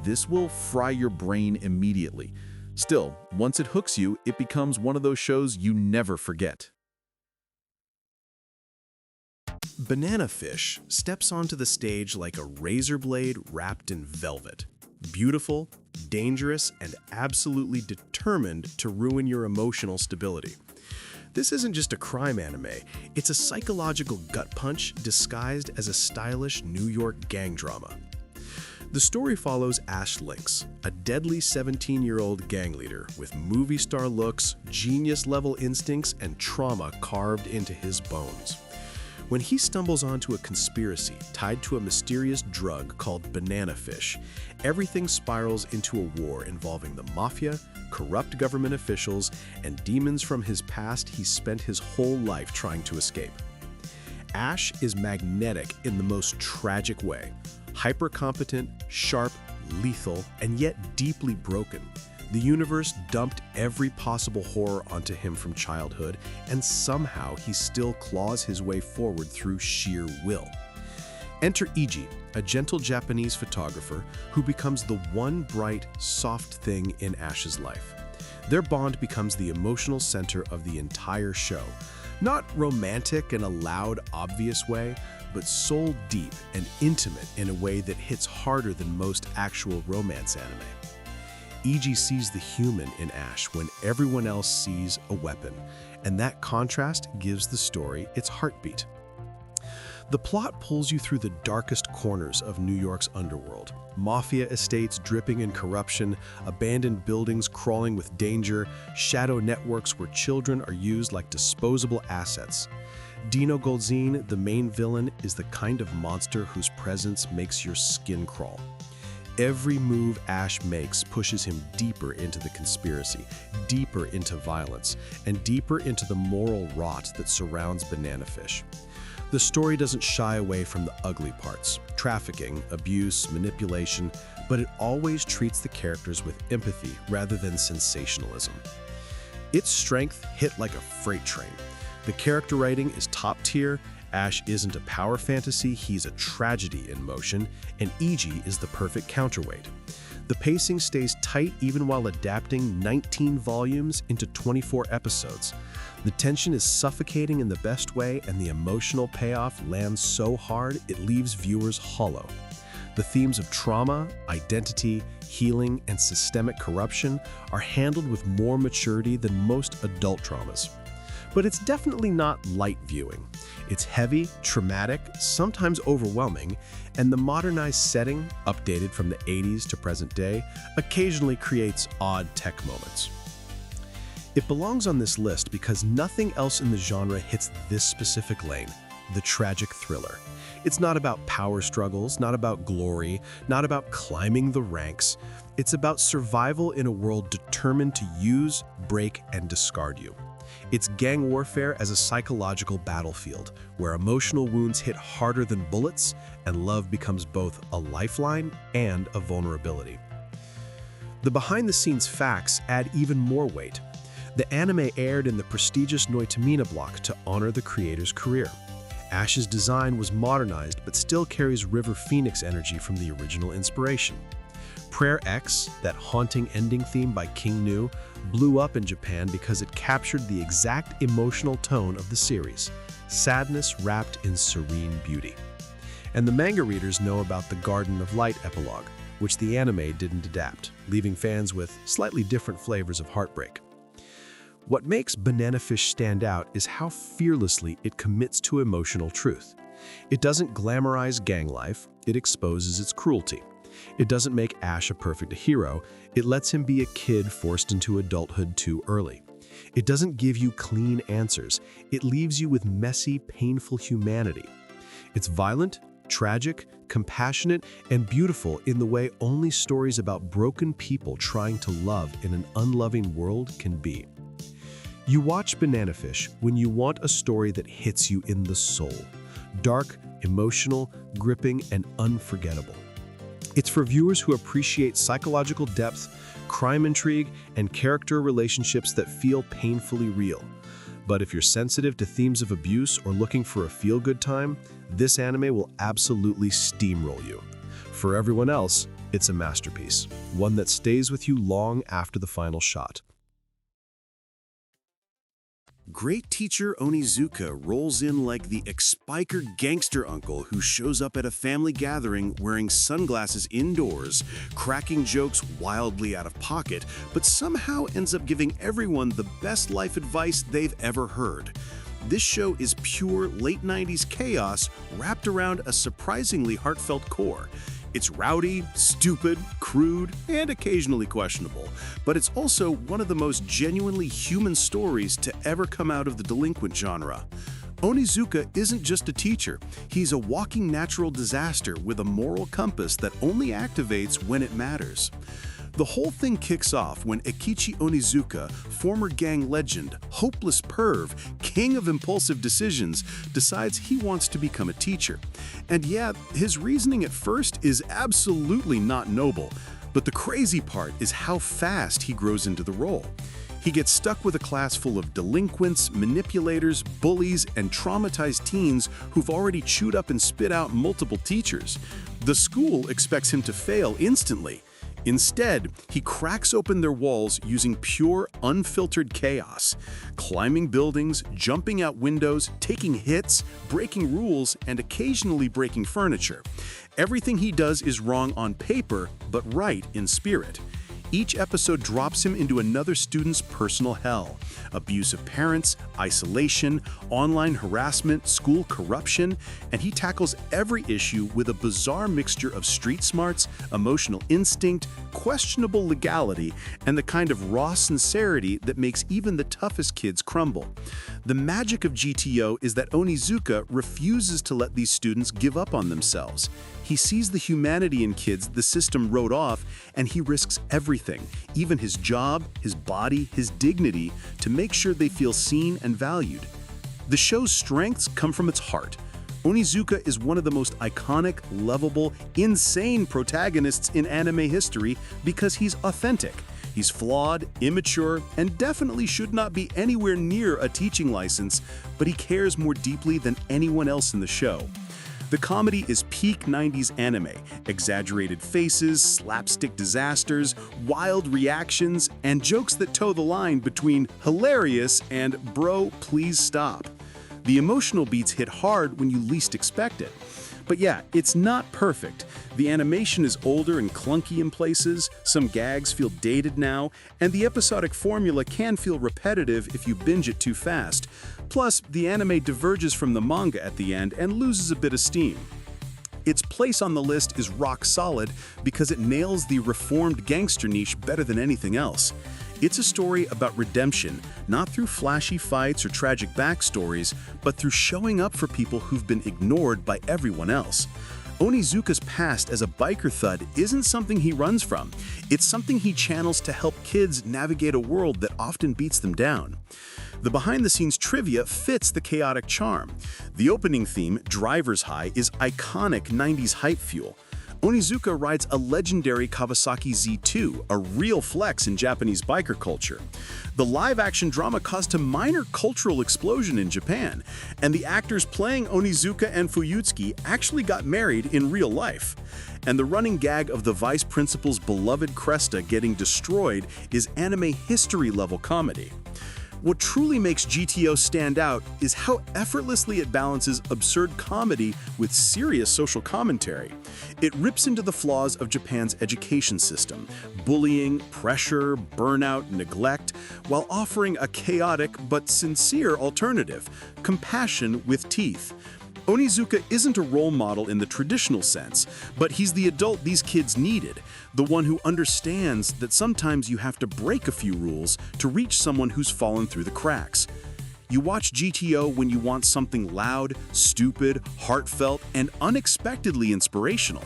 this will fry your brain immediately. Still, once it hooks you, it becomes one of those shows you never forget. Banana Fish steps onto the stage like a razor blade wrapped in velvet. Beautiful, dangerous, and absolutely determined to ruin your emotional stability. This isn't just a crime anime, it's a psychological gut punch disguised as a stylish New York gang drama. The story follows Ash Lynx, a deadly 17-year-old gang leader with movie star looks, genius-level instincts, and trauma carved into his bones. When he stumbles onto a conspiracy tied to a mysterious drug called banana fish, everything spirals into a war involving the mafia, corrupt government officials, and demons from his past he spent his whole life trying to escape. Ash is magnetic in the most tragic way, hyper-competent, sharp, lethal, and yet deeply broken. The universe dumped every possible horror onto him from childhood, and somehow he still claws his way forward through sheer will. Enter Iji, a gentle Japanese photographer who becomes the one bright, soft thing in Ash's life. Their bond becomes the emotional center of the entire show. Not romantic in a loud, obvious way, but soul deep and intimate in a way that hits harder than most actual romance anime. Iji sees the human in Ash when everyone else sees a weapon, and that contrast gives the story its heartbeat. The plot pulls you through the darkest corners of New York's underworld. Mafia estates dripping in corruption, abandoned buildings crawling with danger, shadow networks where children are used like disposable assets. Dino Goldzine, the main villain, is the kind of monster whose presence makes your skin crawl. Every move Ash makes pushes him deeper into the conspiracy, deeper into violence, and deeper into the moral rot that surrounds Banana Fish. The story doesn't shy away from the ugly parts, trafficking, abuse, manipulation, but it always treats the characters with empathy rather than sensationalism. Its strength hit like a freight train. The character writing is top tier. Ash isn't a power fantasy, he's a tragedy in motion, and Iji is the perfect counterweight. The pacing stays tight even while adapting 19 volumes into 24 episodes. The tension is suffocating in the best way, and the emotional payoff lands so hard it leaves viewers hollow. The themes of trauma, identity, healing, and systemic corruption are handled with more maturity than most adult dramas. But it's definitely not light viewing. It's heavy, traumatic, sometimes overwhelming, and the modernized setting, updated from the 80s to present day, occasionally creates odd tech moments. It belongs on this list because nothing else in the genre hits this specific lane, the tragic thriller. It's not about power struggles, not about glory, not about climbing the ranks. It's about survival in a world determined to use, break, and discard you. It's gang warfare as a psychological battlefield, where emotional wounds hit harder than bullets, and love becomes both a lifeline and a vulnerability. The behind-the-scenes facts add even more weight. The anime aired in the prestigious Noitamina block to honor the creator's career. Ash's design was modernized but still carries River Phoenix energy from the original inspiration. Prayer X, that haunting ending theme by King Nu, blew up in Japan because it captured the exact emotional tone of the series, sadness wrapped in serene beauty. And the manga readers know about the Garden of Light epilogue, which the anime didn't adapt, leaving fans with slightly different flavors of heartbreak. What makes Banana Fish stand out is how fearlessly it commits to emotional truth. It doesn't glamorize gang life, it exposes its cruelty. It doesn't make Ash a perfect hero, it lets him be a kid forced into adulthood too early. It doesn't give you clean answers, it leaves you with messy, painful humanity. It's violent, tragic, compassionate, and beautiful in the way only stories about broken people trying to love in an unloving world can be. You watch Banana Fish when you want a story that hits you in the soul. Dark, emotional, gripping, and unforgettable. It's for viewers who appreciate psychological depth, crime intrigue, and character relationships that feel painfully real. But if you're sensitive to themes of abuse or looking for a feel-good time, this anime will absolutely steamroll you. For everyone else, it's a masterpiece, one that stays with you long after the final shot. Great teacher Onizuka rolls in like the ex-biker gangster uncle who shows up at a family gathering wearing sunglasses indoors, cracking jokes wildly out of pocket, but somehow ends up giving everyone the best life advice they've ever heard. This show is pure late 90s chaos wrapped around a surprisingly heartfelt core. It's rowdy, stupid, crude, and occasionally questionable, but it's also one of the most genuinely human stories to ever come out of the delinquent genre. Onizuka isn't just a teacher, he's a walking natural disaster with a moral compass that only activates when it matters. The whole thing kicks off when Eikichi Onizuka, former gang legend, hopeless perv, king of impulsive decisions, decides he wants to become a teacher. And yeah, his reasoning at first is absolutely not noble, but the crazy part is how fast he grows into the role. He gets stuck with a class full of delinquents, manipulators, bullies, and traumatized teens who've already chewed up and spit out multiple teachers. The school expects him to fail instantly. Instead, he cracks open their walls using pure, unfiltered chaos, climbing buildings, jumping out windows, taking hits, breaking rules, and occasionally breaking furniture. Everything he does is wrong on paper, but right in spirit. Each episode drops him into another student's personal hell. Abuse of parents, isolation, online harassment, school corruption, and he tackles every issue with a bizarre mixture of street smarts, emotional instinct, questionable legality, and the kind of raw sincerity that makes even the toughest kids crumble. The magic of GTO is that Onizuka refuses to let these students give up on themselves. He sees the humanity in kids the system wrote off, and he risks everything, even his job, his body, his dignity, to make sure they feel seen and valued. The show's strengths come from its heart. Onizuka is one of the most iconic, lovable, insane protagonists in anime history because he's authentic. He's flawed, immature, and definitely should not be anywhere near a teaching license, but he cares more deeply than anyone else in the show. The comedy is peak 90s anime, exaggerated faces, slapstick disasters, wild reactions, and jokes that toe the line between hilarious and bro, please stop. The emotional beats hit hard when you least expect it. But yeah, it's not perfect. The animation is older and clunky in places, some gags feel dated now, and the episodic formula can feel repetitive if you binge it too fast. Plus, the anime diverges from the manga at the end and loses a bit of steam. Its place on the list is rock solid because it nails the reformed gangster niche better than anything else. It's a story about redemption, not through flashy fights or tragic backstories, but through showing up for people who've been ignored by everyone else. Onizuka's past as a biker thug isn't something he runs from. It's something he channels to help kids navigate a world that often beats them down. The behind-the-scenes trivia fits the chaotic charm. The opening theme, Driver's High, is iconic 90s hype fuel. Onizuka rides a legendary Kawasaki Z2, a real flex in Japanese biker culture. The live-action drama caused a minor cultural explosion in Japan, and the actors playing Onizuka and Fuyutsuki actually got married in real life. And the running gag of the vice principal's beloved Cresta getting destroyed is anime history-level comedy. What truly makes GTO stand out is how effortlessly it balances absurd comedy with serious social commentary. It rips into the flaws of Japan's education system, bullying, pressure, burnout, neglect, while offering a chaotic but sincere alternative, compassion with teeth. Onizuka isn't a role model in the traditional sense, but he's the adult these kids needed, the one who understands that sometimes you have to break a few rules to reach someone who's fallen through the cracks. You watch GTO when you want something loud, stupid, heartfelt, and unexpectedly inspirational.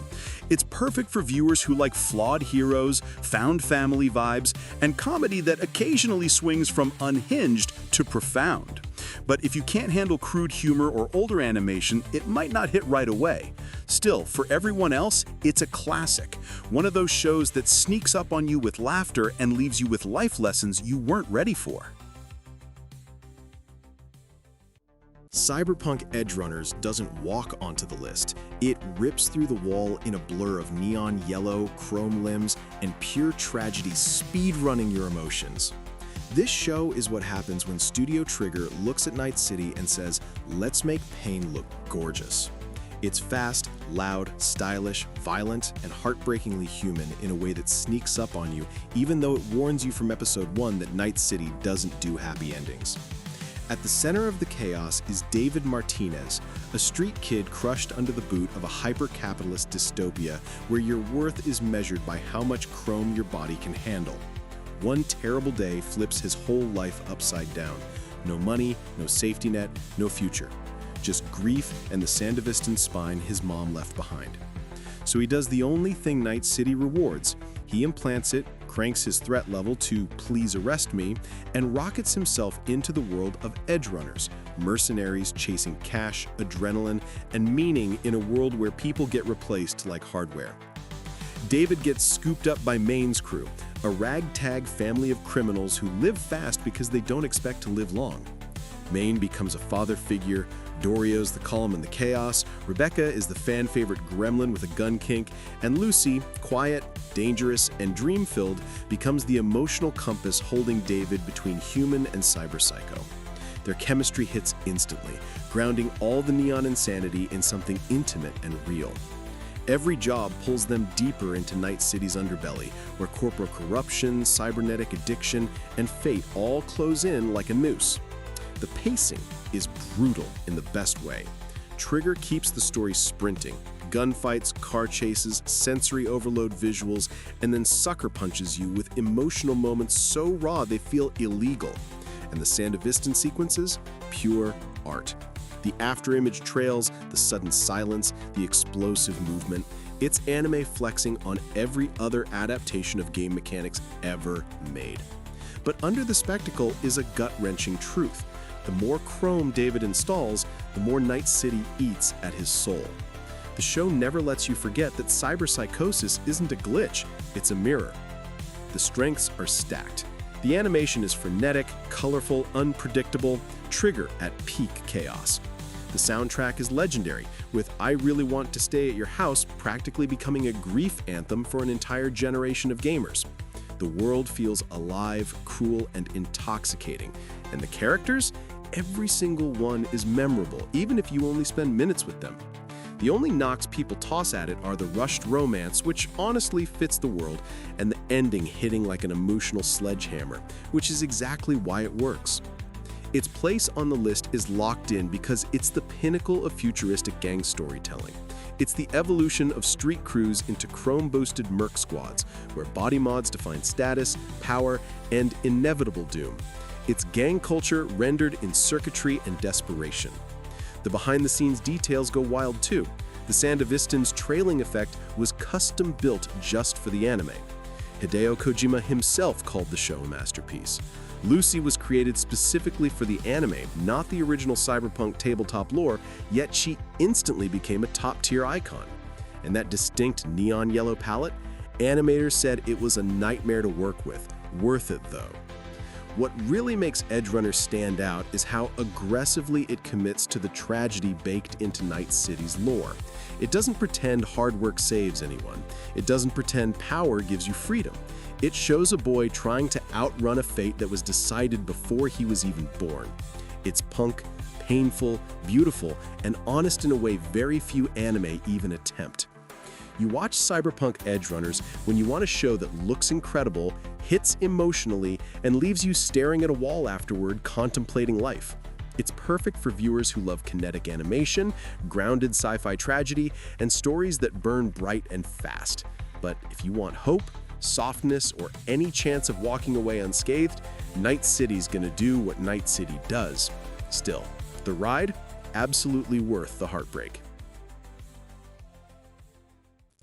It's perfect for viewers who like flawed heroes, found family vibes, and comedy that occasionally swings from unhinged to profound. But if you can't handle crude humor or older animation, it might not hit right away. Still, for everyone else, it's a classic. One of those shows that sneaks up on you with laughter and leaves you with life lessons you weren't ready for. Cyberpunk Edgerunners doesn't walk onto the list. It rips through the wall in a blur of neon yellow, chrome limbs, and pure tragedy speedrunning your emotions. This show is what happens when Studio Trigger looks at Night City and says, let's make pain look gorgeous. It's fast, loud, stylish, violent, and heartbreakingly human in a way that sneaks up on you, even though it warns you from episode 1 that Night City doesn't do happy endings. At the center of the chaos is David Martinez, a street kid crushed under the boot of a hyper-capitalist dystopia where your worth is measured by how much chrome your body can handle. One terrible day flips his whole life upside down. No money, no safety net, no future. Just grief and the Sandevistan spine his mom left behind. So he does the only thing Night City rewards. He implants it, cranks his threat level to please arrest me, and rockets himself into the world of edgerunners, mercenaries chasing cash, adrenaline, and meaning in a world where people get replaced like hardware. David gets scooped up by Maine's crew, a ragtag family of criminals who live fast because they don't expect to live long. Maine becomes a father figure, Dorio's the calm in the chaos, Rebecca is the fan-favorite gremlin with a gun kink, and Lucy, quiet, dangerous, and dream-filled, becomes the emotional compass holding David between human and cyber-psycho. Their chemistry hits instantly, grounding all the neon insanity in something intimate and real. Every job pulls them deeper into Night City's underbelly, where corporal corruption, cybernetic addiction, and fate all close in like a noose. The pacing is brutal in the best way. Trigger keeps the story sprinting. Gunfights, car chases, sensory overload visuals, and then sucker punches you with emotional moments so raw they feel illegal. And the Sandevistan sequences? Pure art. The after-image trails, the sudden silence, the explosive movement. It's anime flexing on every other adaptation of game mechanics ever made. But under the spectacle is a gut-wrenching truth. The more chrome David installs, the more Night City eats at his soul. The show never lets you forget that cyberpsychosis isn't a glitch, it's a mirror. The strengths are stacked. The animation is frenetic, colorful, unpredictable, Trigger at peak chaos. The soundtrack is legendary, with I Really Want to Stay at Your House practically becoming a grief anthem for an entire generation of gamers. The world feels alive, cruel, and intoxicating. And the characters? Every single one is memorable, even if you only spend minutes with them. The only knocks people toss at it are the rushed romance, which honestly fits the world, and the ending hitting like an emotional sledgehammer, which is exactly why it works. Its place on the list is locked in because it's the pinnacle of futuristic gang storytelling. It's the evolution of street crews into chrome-boosted merc squads, where body mods define status, power, and inevitable doom. It's gang culture rendered in circuitry and desperation. The behind-the-scenes details go wild too. The Sandevistan's trailing effect was custom-built just for the anime. Hideo Kojima himself called the show a masterpiece. Lucy was created specifically for the anime, not the original Cyberpunk tabletop lore, yet she instantly became a top-tier icon. And that distinct neon yellow palette? Animators said it was a nightmare to work with. Worth it, though. What really makes Edgerunners stand out is how aggressively it commits to the tragedy baked into Night City's lore. It doesn't pretend hard work saves anyone. It doesn't pretend power gives you freedom. It shows a boy trying to outrun a fate that was decided before he was even born. It's punk, painful, beautiful, and honest in a way very few anime even attempt. You watch Cyberpunk Edgerunners when you want a show that looks incredible, hits emotionally, and leaves you staring at a wall afterward contemplating life. It's perfect for viewers who love kinetic animation, grounded sci-fi tragedy, and stories that burn bright and fast. But if you want hope, softness, or any chance of walking away unscathed, Night City's gonna do what Night City does. Still, the ride? Absolutely worth the heartbreak.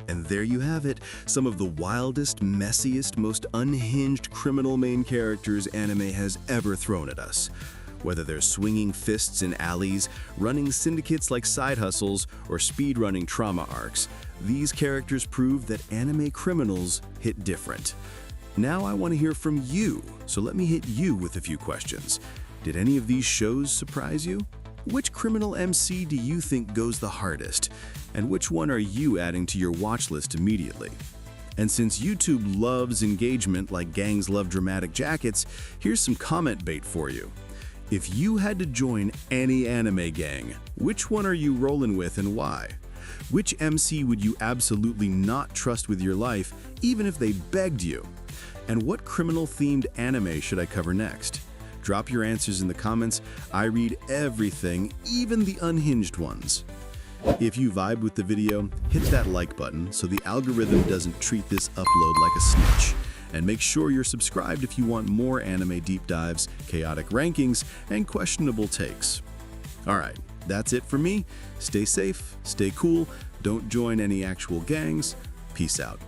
And there you have it, some of the wildest, messiest, most unhinged criminal main characters anime has ever thrown at us. Whether they're swinging fists in alleys, running syndicates like side hustles, or speedrunning trauma arcs, these characters prove that anime criminals hit different. Now I want to hear from you, so let me hit you with a few questions. Did any of these shows surprise you? Which criminal MC do you think goes the hardest? And which one are you adding to your watch list immediately? And since YouTube loves engagement like gangs love dramatic jackets, here's some comment bait for you. If you had to join any anime gang, which one are you rolling with and why? Which MC would you absolutely not trust with your life, even if they begged you? And what criminal-themed anime should I cover next? Drop your answers in the comments. I read everything, even the unhinged ones. If you vibed with the video, hit that like button so the algorithm doesn't treat this upload like a snitch. And make sure you're subscribed if you want more anime deep dives, chaotic rankings, and questionable takes. Alright, that's it for me. Stay safe, stay cool, don't join any actual gangs. Peace out.